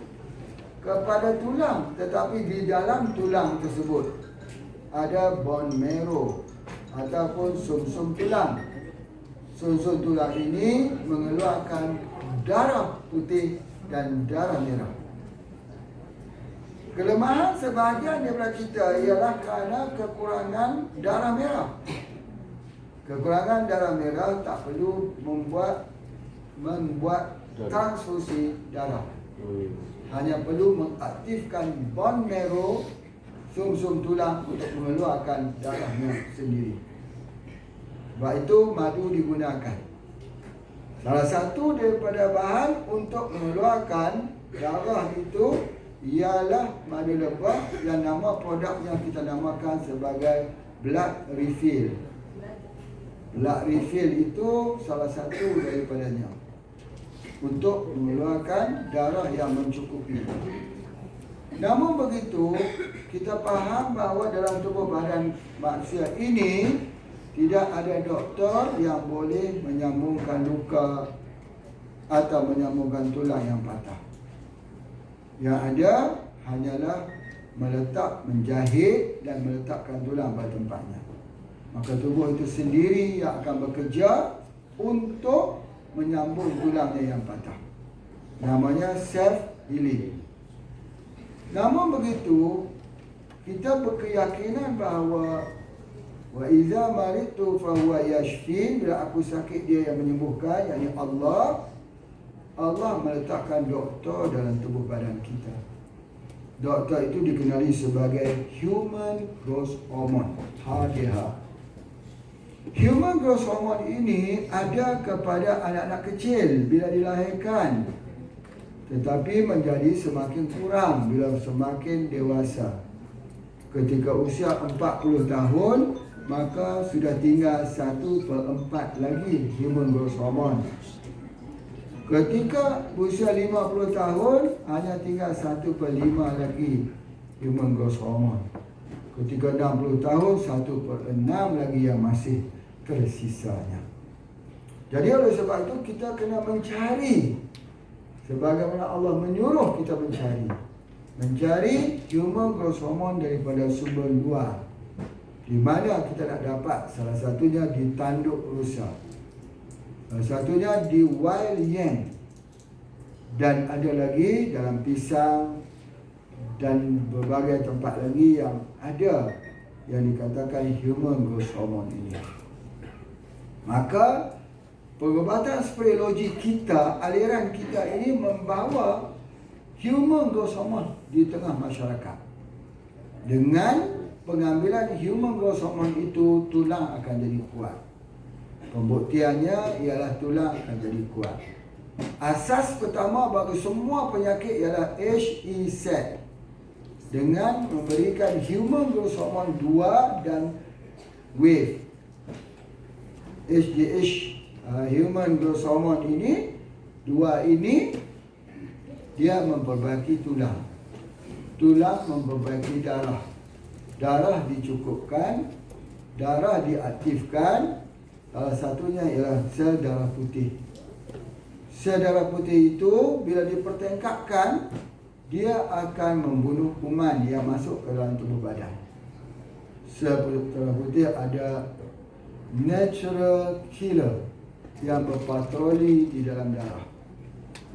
kepada tulang, tetapi di dalam tulang tersebut ada bone marrow ataupun sumsum tulang. Sumsum tulang ini mengeluarkan darah putih dan darah merah. Kelemahan sebahagian daripada kita ialah kerana kekurangan darah merah. Kekurangan darah merah tak perlu membuat transfusi darah. Hanya perlu mengaktifkan bone marrow, sumsum tulang untuk mengeluarkan darahnya sendiri. Sebab itu madu digunakan. Salah satu daripada bahan untuk mengeluarkan darah itu ialah madu lebah yang nama produknya kita namakan sebagai blood refill. Blood refill itu salah satu daripadanya untuk mengeluarkan darah yang mencukupi. Namun begitu, kita faham bahawa dalam tubuh badan manusia ini tidak ada doktor yang boleh menyambungkan luka atau menyambungkan tulang yang patah. Yang ada hanyalah menjahit dan meletakkan tulang pada tempatnya. Maka tubuh itu sendiri yang akan bekerja untuk menyambung tulangnya yang patah. Namanya self healing. Namun begitu, kita berkeyakinan bahawa wa iza maritu fa huwa yashfin, bila aku sakit dia yang menyembuhkan, yakni Allah meletakkan doktor dalam tubuh badan kita. Doktor itu dikenali sebagai human growth hormone, HGH. Human growth hormone ini ada kepada anak-anak kecil bila dilahirkan, tetapi menjadi semakin kurang bila semakin dewasa. Ketika usia 40 tahun, maka sudah tinggal 1/4 lagi human growth hormone. Ketika usia 50 tahun, hanya tinggal 1/5 lagi human growth hormone. Ketika 60 tahun, 1/6 lagi yang masih tersisanya. Jadi oleh sebab itu kita kena mencari, sebagaimana Allah menyuruh kita mencari human growth hormone daripada sumber luar. Di mana kita nak dapat? Salah satunya di tanduk rusa, salah satunya di wild yam, dan ada lagi dalam pisang dan berbagai tempat lagi yang ada yang dikatakan human growth hormone ini. Maka pengobatan speleologi kita, aliran kita ini membawa human growth hormone di tengah masyarakat. Dengan pengambilan human growth hormone itu, tulang akan jadi kuat. Pembuktiannya ialah tulang akan jadi kuat. Asas pertama bagi semua penyakit ialah HEZ, dengan memberikan human growth hormone 2 dan wave. HGH, human growth hormone ini, 2 ini dia memperbaiki tulang. Tulang memperbaiki darah. Darah dicukupkan, darah diaktifkan. Salah satunya ialah sel darah putih. Sel darah putih itu bila dipertengkapkan, dia akan membunuh kuman yang masuk ke dalam tubuh badan. Sel darah putih ada natural killer yang berpatroli di dalam darah.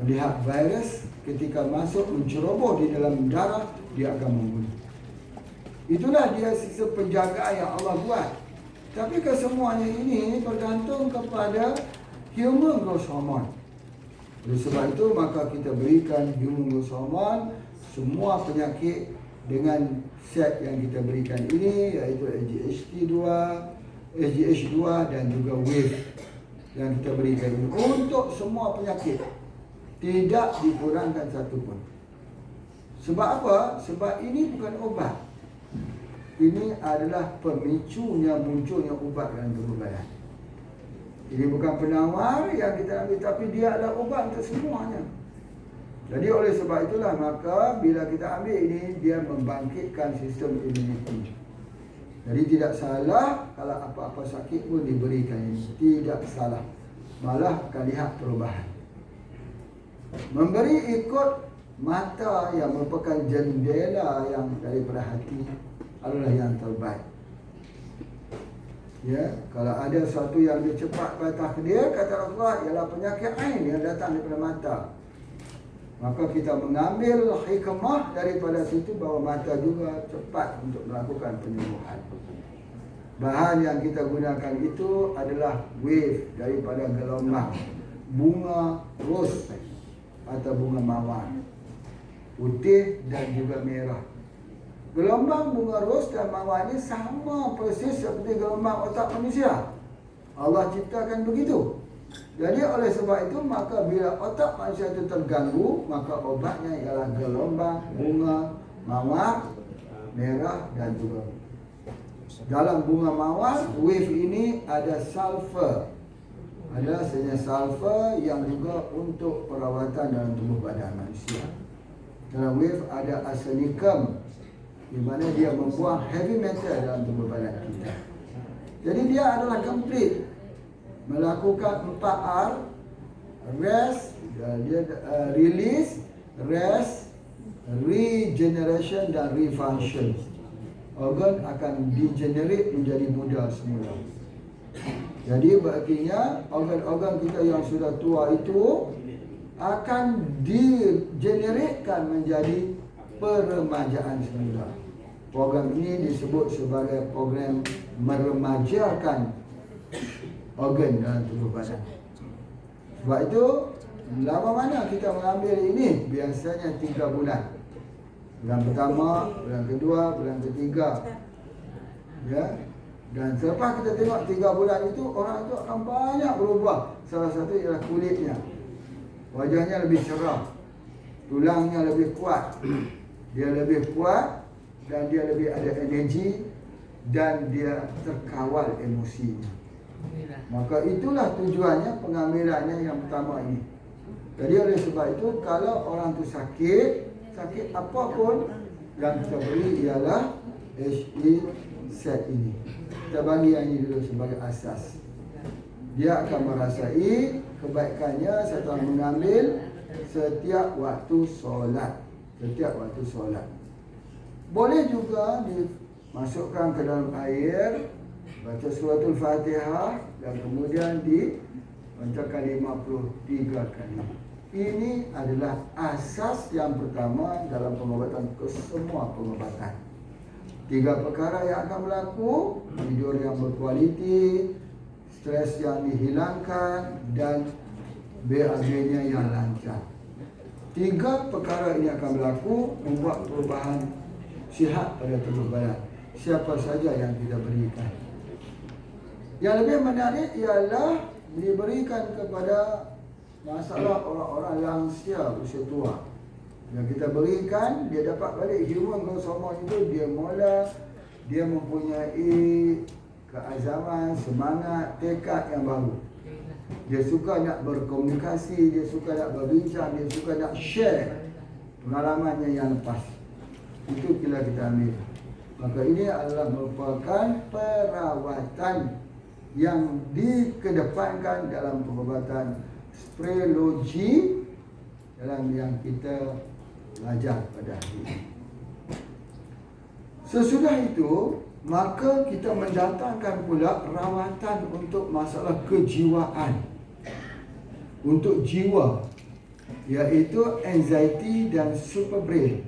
Melihat virus, ketika masuk menceroboh di dalam darah, dia akan membunuh. Itulah dia sistem penjagaan yang Allah buat. Tapi kesemuanya ini bergantung kepada human growth hormone. Oleh sebab itu maka kita berikan Humulus-Hormon semua penyakit dengan set yang kita berikan ini, iaitu SGH2 dan juga WAVE yang kita berikan ini untuk semua penyakit, tidak dikurangkan satu pun. Sebab apa? Sebab ini bukan obat. Ini adalah pemicunya munculnya ubat dalam tubuh badan. Ini bukan penawar yang kita ambil, tapi dia adalah ubat untuk semuanya. Jadi oleh sebab itulah maka bila kita ambil ini, dia membangkitkan sistem imuniti. Jadi tidak salah kalau apa-apa sakit pun diberikan ini. Tidak salah. Malah akan lihat perubahan. Memberi ikut mata yang merupakan jendela yang daripada hati adalah yang terbaik. Ya, kalau ada sesuatu yang dia cepat patah dia, kata Rasulullah, ialah penyakit ain yang datang daripada mata. Maka kita mengambil hikmah daripada situ bahawa mata juga cepat untuk melakukan penyembuhan. Bahan yang kita gunakan itu adalah wave daripada gelombang bunga ros atau bunga mawar, putih dan juga merah. Gelombang bunga ros dan mawar ini sama persis seperti gelombang otak manusia. Allah ciptakan begitu. Jadi oleh sebab itu maka bila otak manusia itu terganggu, maka obatnya ialah gelombang bunga mawar merah dan juga dalam bunga mawar wave ini ada sulfur. Ada sejenis sulfur yang juga untuk perawatan dalam tubuh badan manusia. Dalam wave ada arsenicum, di mana dia membuang heavy metal dalam tubuh badan kita. Jadi dia adalah complete, melakukan 4R, rest, release, rest, regeneration dan refunction. Organ akan degenerate menjadi muda semula. Jadi berartinya organ-organ kita yang sudah tua itu akan degeneratkan menjadi peremajaan semula. Program ini disebut sebagai program meremajakan organ dalam tubuh badan. Sebab itu lama mana kita mengambil ini? Biasanya 3 bulan. Bulan pertama, bulan kedua, bulan ketiga. Ya. Dan selepas kita tengok 3 bulan itu, orang itu akan banyak berubah. Salah satu ialah kulitnya. Wajahnya lebih cerah. Tulangnya lebih kuat. Dia lebih kuat dan dia lebih ada energi dan dia terkawal emosinya. Maka itulah tujuannya pengambilannya yang pertama ini. Jadi oleh sebab itu kalau orang tu sakit apapun yang kita beri ialah HE set ini. Kita bagi yang ini dulu sebagai asas. Dia akan merasai kebaikannya setelah mengambil setiap waktu solat. Setiap waktu solat. Boleh juga dimasukkan ke dalam air, baca suratul Fatihah dan kemudian dibacakan 53 kali. Ini adalah asas yang pertama dalam pengobatan ke semua pengobatan. 3 perkara yang akan berlaku: tidur yang berkualiti, stres yang dihilangkan dan BAB-nya yang lancar. 3 perkara ini akan berlaku membuat perubahan sihat pada tubuh badan siapa saja yang kita berikan. Yang lebih menarik ialah diberikan kepada masalah orang-orang lansia usia tua. Yang kita berikan, dia dapat balik Humulus-Hormon itu, dia mempunyai keazaman, semangat, tekad yang baru. Dia suka nak berkomunikasi, dia suka nak berbincang, dia suka nak share pengalamannya yang lepas. Itu bila kita ambil. Maka ini adalah merupakan perawatan yang dikedepankan dalam pengobatan sprayologi dalam yang kita belajar pada hari ini. Sesudah itu, maka kita mendatangkan pula rawatan untuk masalah kejiwaan, untuk jiwa, iaitu anxiety dan superbrain.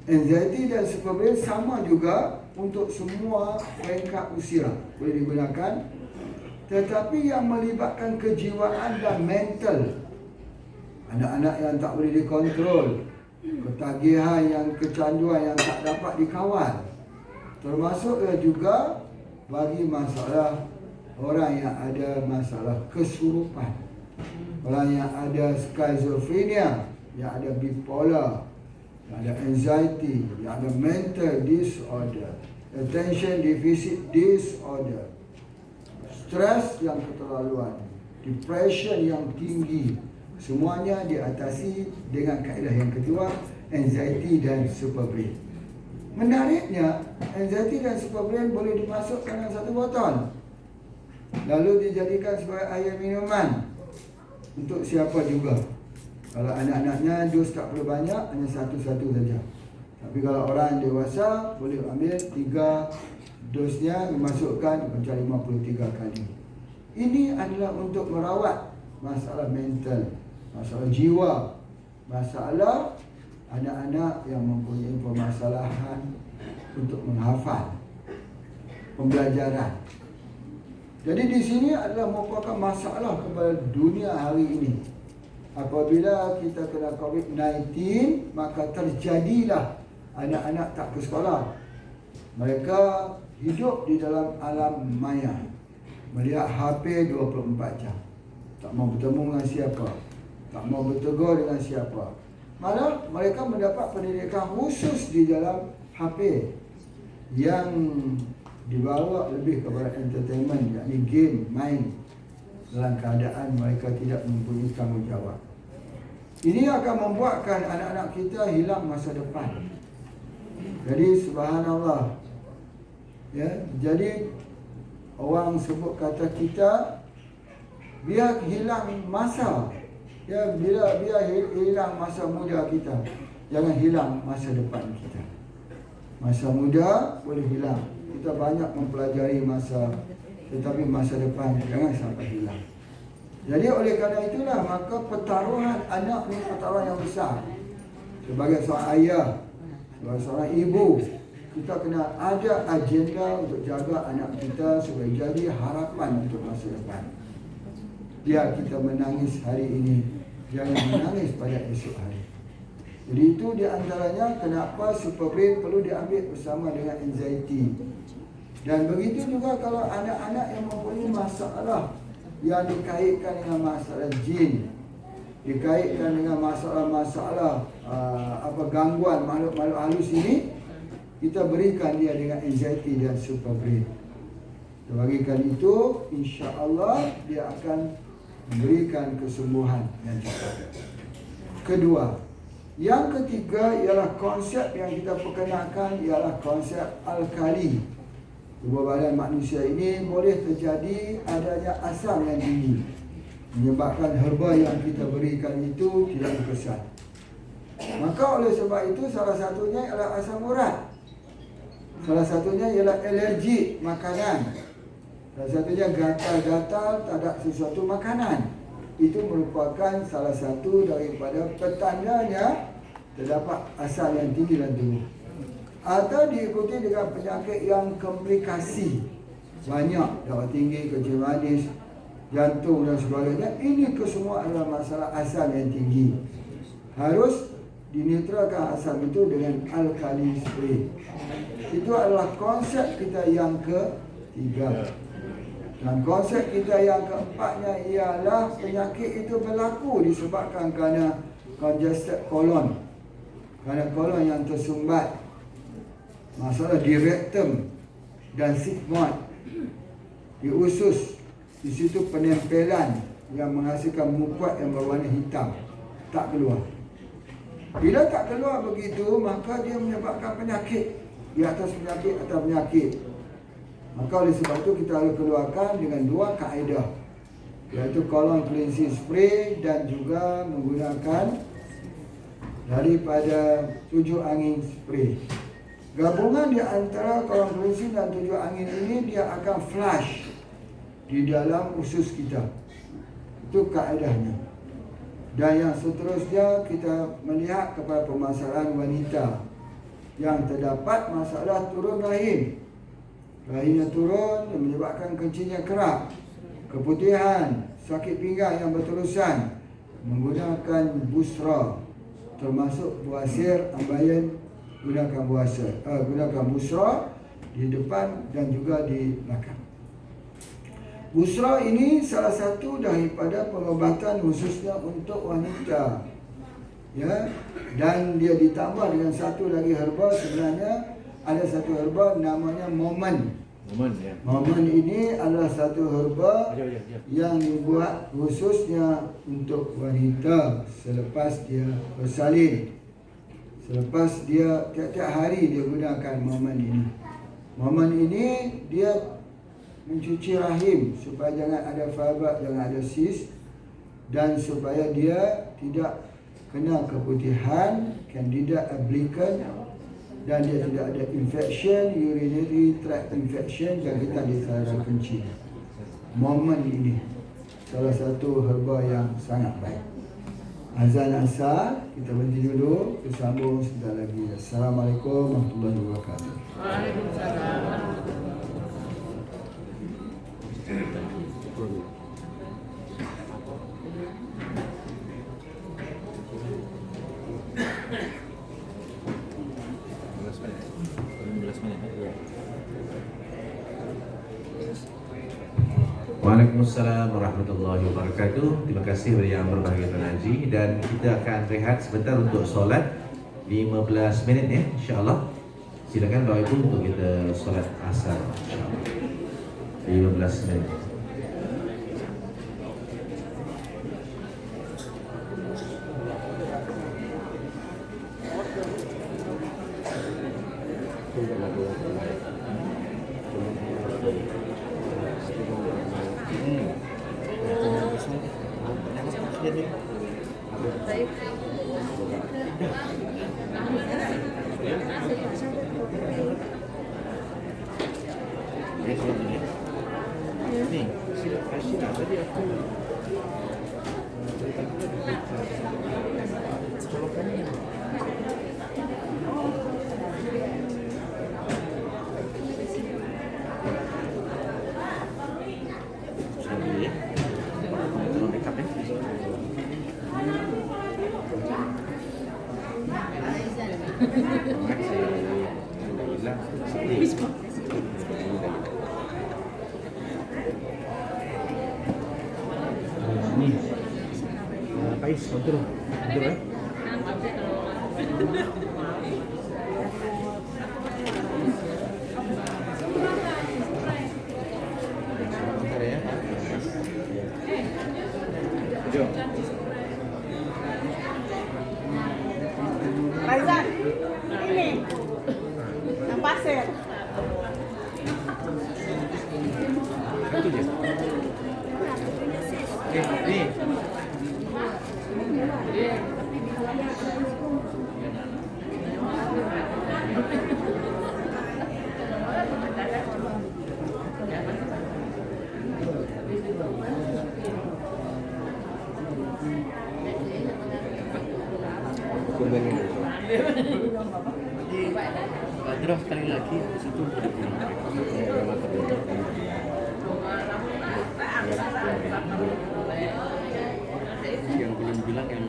Anxiety dan superbrain sama juga untuk semua peringkat usia boleh digunakan, tetapi yang melibatkan kejiwaan dan mental anak-anak yang tak boleh dikontrol, ketagihan yang kecanduan yang tak dapat dikawal. Termasuk juga bagi masalah orang yang ada masalah kesurupan, orang yang ada skizofrenia, yang ada bipolar, yang ada anxiety, yang ada mental disorder, attention deficit disorder, stres yang keterlaluan, depression yang tinggi. Semuanya diatasi dengan kaedah yang kedua, anxiety dan superbrain. Menariknya, anxiety dan superbrain boleh dimasukkan dalam satu botol, lalu dijadikan sebagai air minuman untuk siapa juga. Kalau anak-anaknya dos tak perlu banyak, hanya satu-satu saja. Tapi kalau orang dewasa, boleh ambil 3 dosnya, dimasukkan macam 53 kali. Ini adalah untuk merawat masalah mental, masalah jiwa, masalah anak-anak yang mempunyai permasalahan untuk menghafal, pembelajaran. Jadi di sini adalah merupakan masalah kepada dunia hari ini. Apabila kita kena COVID-19, maka terjadilah anak-anak tak ke sekolah. Mereka hidup di dalam alam maya, melihat HP 24 jam. Tak mau bertemu dengan siapa, tak mau bertegur dengan siapa. Malah mereka mendapat pendidikan khusus di dalam HP yang dibawa lebih kepada entertainment, yakni game, main, dalam keadaan mereka tidak mempunyai tanggungjawab. Ini akan membuatkan anak-anak kita hilang masa depan. Jadi subhanallah, ya, jadi orang sebut kata kita biar hilang masa, ya, biar hilang masa muda kita, jangan hilang masa depan kita. Masa muda boleh hilang, kita banyak mempelajari masa, tetapi masa depan jangan sampai hilang. Jadi oleh kerana itulah, maka pertaruhan anak ni pertaruhan yang besar. Sebagai seorang ayah, sebagai seorang ibu, kita kena ada agenda untuk jaga anak kita supaya jadi harapan untuk masa depan. Biar kita menangis hari ini, jangan menangis pada esok hari. Jadi itu di antaranya kenapa superbrain perlu diambil bersama dengan anxiety. Dan begitu juga kalau anak-anak yang mempunyai masalah yang dikaitkan dengan masalah jin, dikaitkan dengan masalah-masalah gangguan makhluk-makhluk halus ini, kita berikan dia dengan anxiety dan superbrain. Kita bagikan itu, insya-Allah dia akan memberikan kesembuhan yang cepat. Kedua, yang ketiga ialah konsep yang kita perkenalkan ialah konsep alkali. Tubuh badan manusia ini boleh terjadi adanya asam yang tinggi, menyebabkan herba yang kita berikan itu tidak berkesan. Maka oleh sebab itu salah satunya ialah asam urat, salah satunya ialah alergi makanan, salah satunya gatal-gatal terhadap sesuatu makanan. Itu merupakan salah satu daripada petandanya terdapat asam yang tinggi dalam tubuh. Atau diikuti dengan penyakit yang komplikasi banyak, darah tinggi, kencing manis, jantung dan sebagainya. Ini kesemua adalah masalah asam yang tinggi. Harus dinetralkan asam itu dengan alkali spray. Itu adalah konsep kita yang ketiga. Dan konsep kita yang keempatnya ialah penyakit itu berlaku disebabkan kerana congested colon, kerana kolon yang tersumbat, masalah di rektum dan sigmoid, di usus. Di situ penempelan yang menghasilkan mukat yang berwarna hitam tak keluar. Bila tak keluar begitu, maka dia menyebabkan penyakit di atas penyakit atas penyakit. Maka oleh sebab itu kita harus keluarkan dengan 2 kaedah, iaitu colon cleansing spray dan juga menggunakan daripada 7 angin spray. Gabungan di antara colon cleansing dan 7 angin ini, dia akan flush di dalam usus kita. Itu kaedahnya. Dan yang seterusnya kita melihat kepada permasalahan wanita yang terdapat masalah turun rahim. Rahimnya turun yang menyebabkan kencingnya kerap, keputihan, sakit pinggang yang berterusan, menggunakan busra, termasuk buasir, ambayan, gunakan busra di depan dan juga di belakang. Busra ini salah satu daripada pengobatan khususnya untuk wanita, ya, dan dia ditambah dengan satu lagi herba. Sebenarnya ada satu herba namanya momen. Momen ini adalah satu herba yang dibuat khususnya untuk wanita selepas dia bersalin. Selepas dia tiap-tiap hari dia gunakan momen ini. Momen ini dia mencuci rahim supaya jangan ada fibroid, jangan ada cyst, dan supaya dia tidak kena keputihan, candida albicans, dan dia tidak ada infection, urinary tract infection dan kita di saluran kencing. Momen ini salah satu herba yang sangat baik. Azan asar, kita berhenti dulu, kita sambung sebentar lagi. Assalamualaikum warahmatullahi wabarakatuh. Waalaikumsalam warahmatullahi wabarakatuh. Terima kasih kepada yang berbahagia Tuan Haji, dan kita akan rehat sebentar untuk solat 15 minit ya, insya-Allah. Silakan Bapak Ibu untuk kita solat asar insya-Allah. 15 minit. Raizan, ini yang pasir. Itu dia. Nih. Terus sekali lagi di situ yang belum bilang yang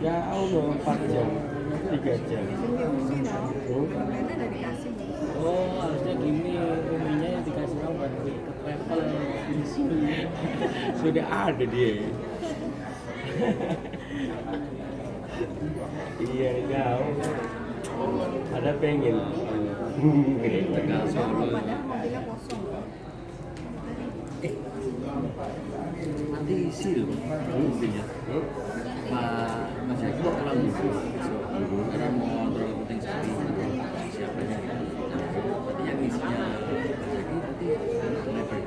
ya Allah 4 jam 3 jam. Oh harusnya gini, uminya yang dikasih tahu buat ke travel di sini sudah ada dia. Iya jauh. Ada pengen. Tegal Solo. Nanti isi loh, mobilnya. Pak Mas Eki mau pulang dulu, karena mau terlalu penting sekali siapanya. Nanti yang isinya Mas Eki nanti lebar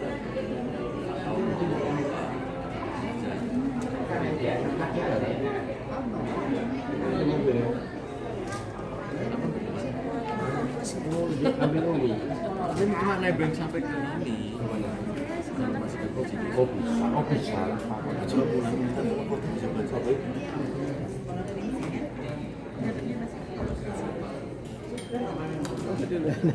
atau ambil dulu. Jadi cuma nebeng sampai ke ini. Kalau masih ke Gojek. Oh bisa. Coba pulang kita bisa baca. Nanti sekali lagi.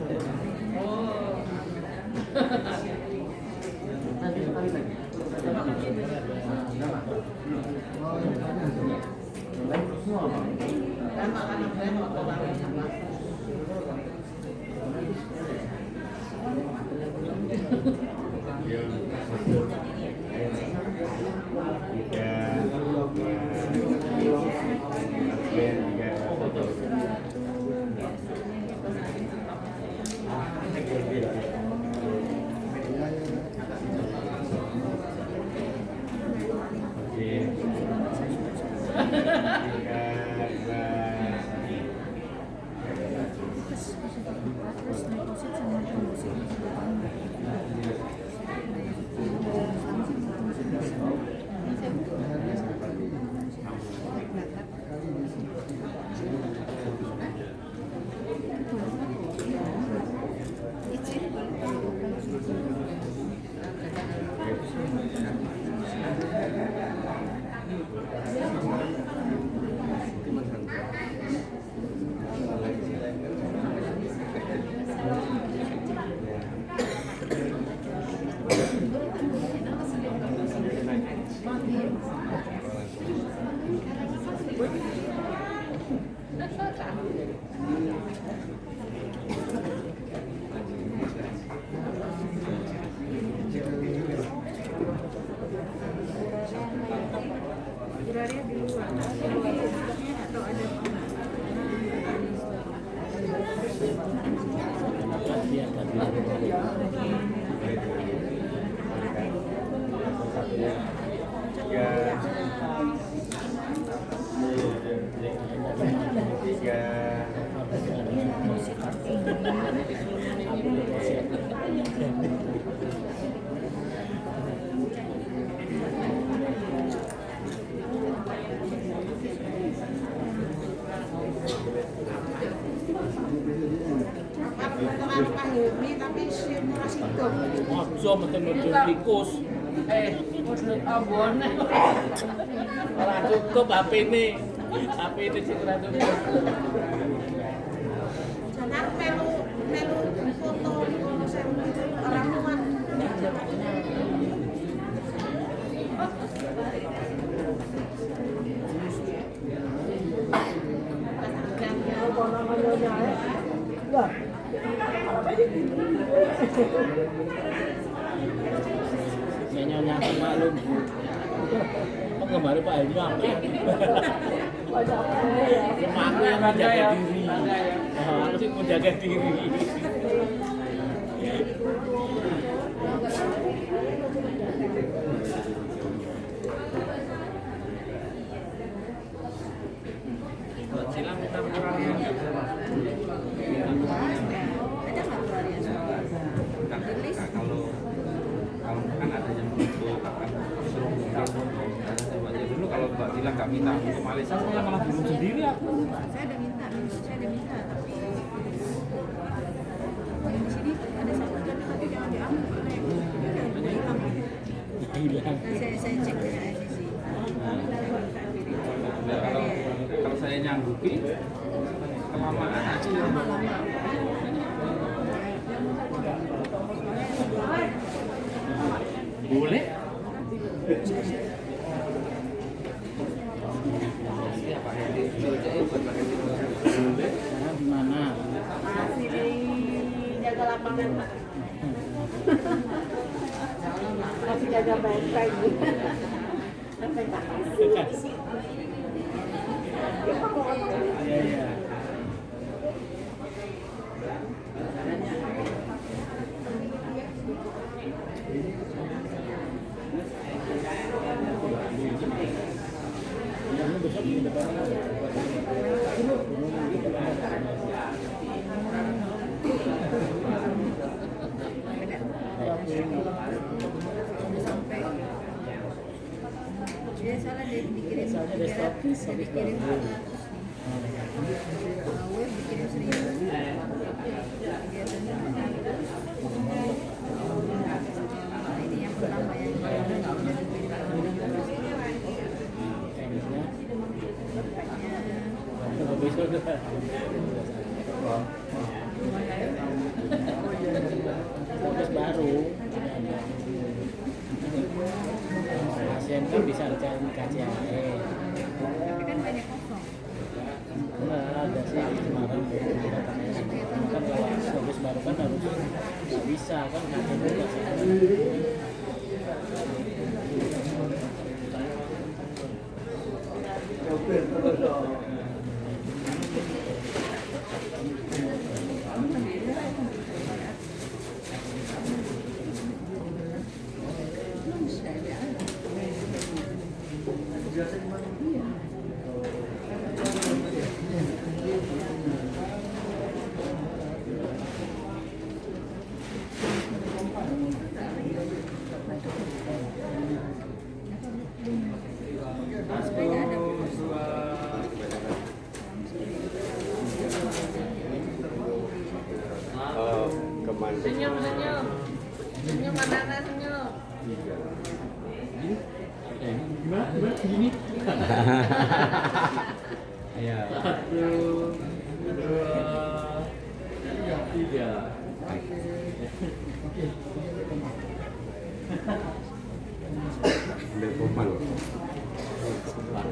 Ojo meten-meten tikus. Abon. Ora cukup HP-ne. HP-ne sing ora cukup. Jangan melu foto kalau saya orang tua. Nyonya maklum. Kemarin Pak Hemi akeh. Cuma aku yang menjaga diri. Aku sih menjaga diri. Silang kita mengurangi. Kalau kan ada yang untuk akan suruh minta dulu kalau Mbak bilang nggak minta untuk Malaysia saya malah bingung sendiri aku. Saya udah minta tapi yang di sini ada satu jam tapi jangan diambil Hilang. saya cek ke ICC. Kalau saya nyanggupi kelamaan aja ya. Boleh? Di mana? Masih di jaga lapangan Pak. Masih jaga benteng. Sampai tak kasih. Iya. Bisa dikirim ke web, dikirim serius. Ini yang pertama yang Terus baru pasien kan bisa cari KCAE. tapi kan banyak kosong. Nah, ada sih kemarin kan kalau service baru kan harus nggak bisa kan nggak juga sih. Senyum, senyum. Senyum mana senyum. Gimana gini? Ya. 1, 2, 3. Ambil kuman. Sebentar,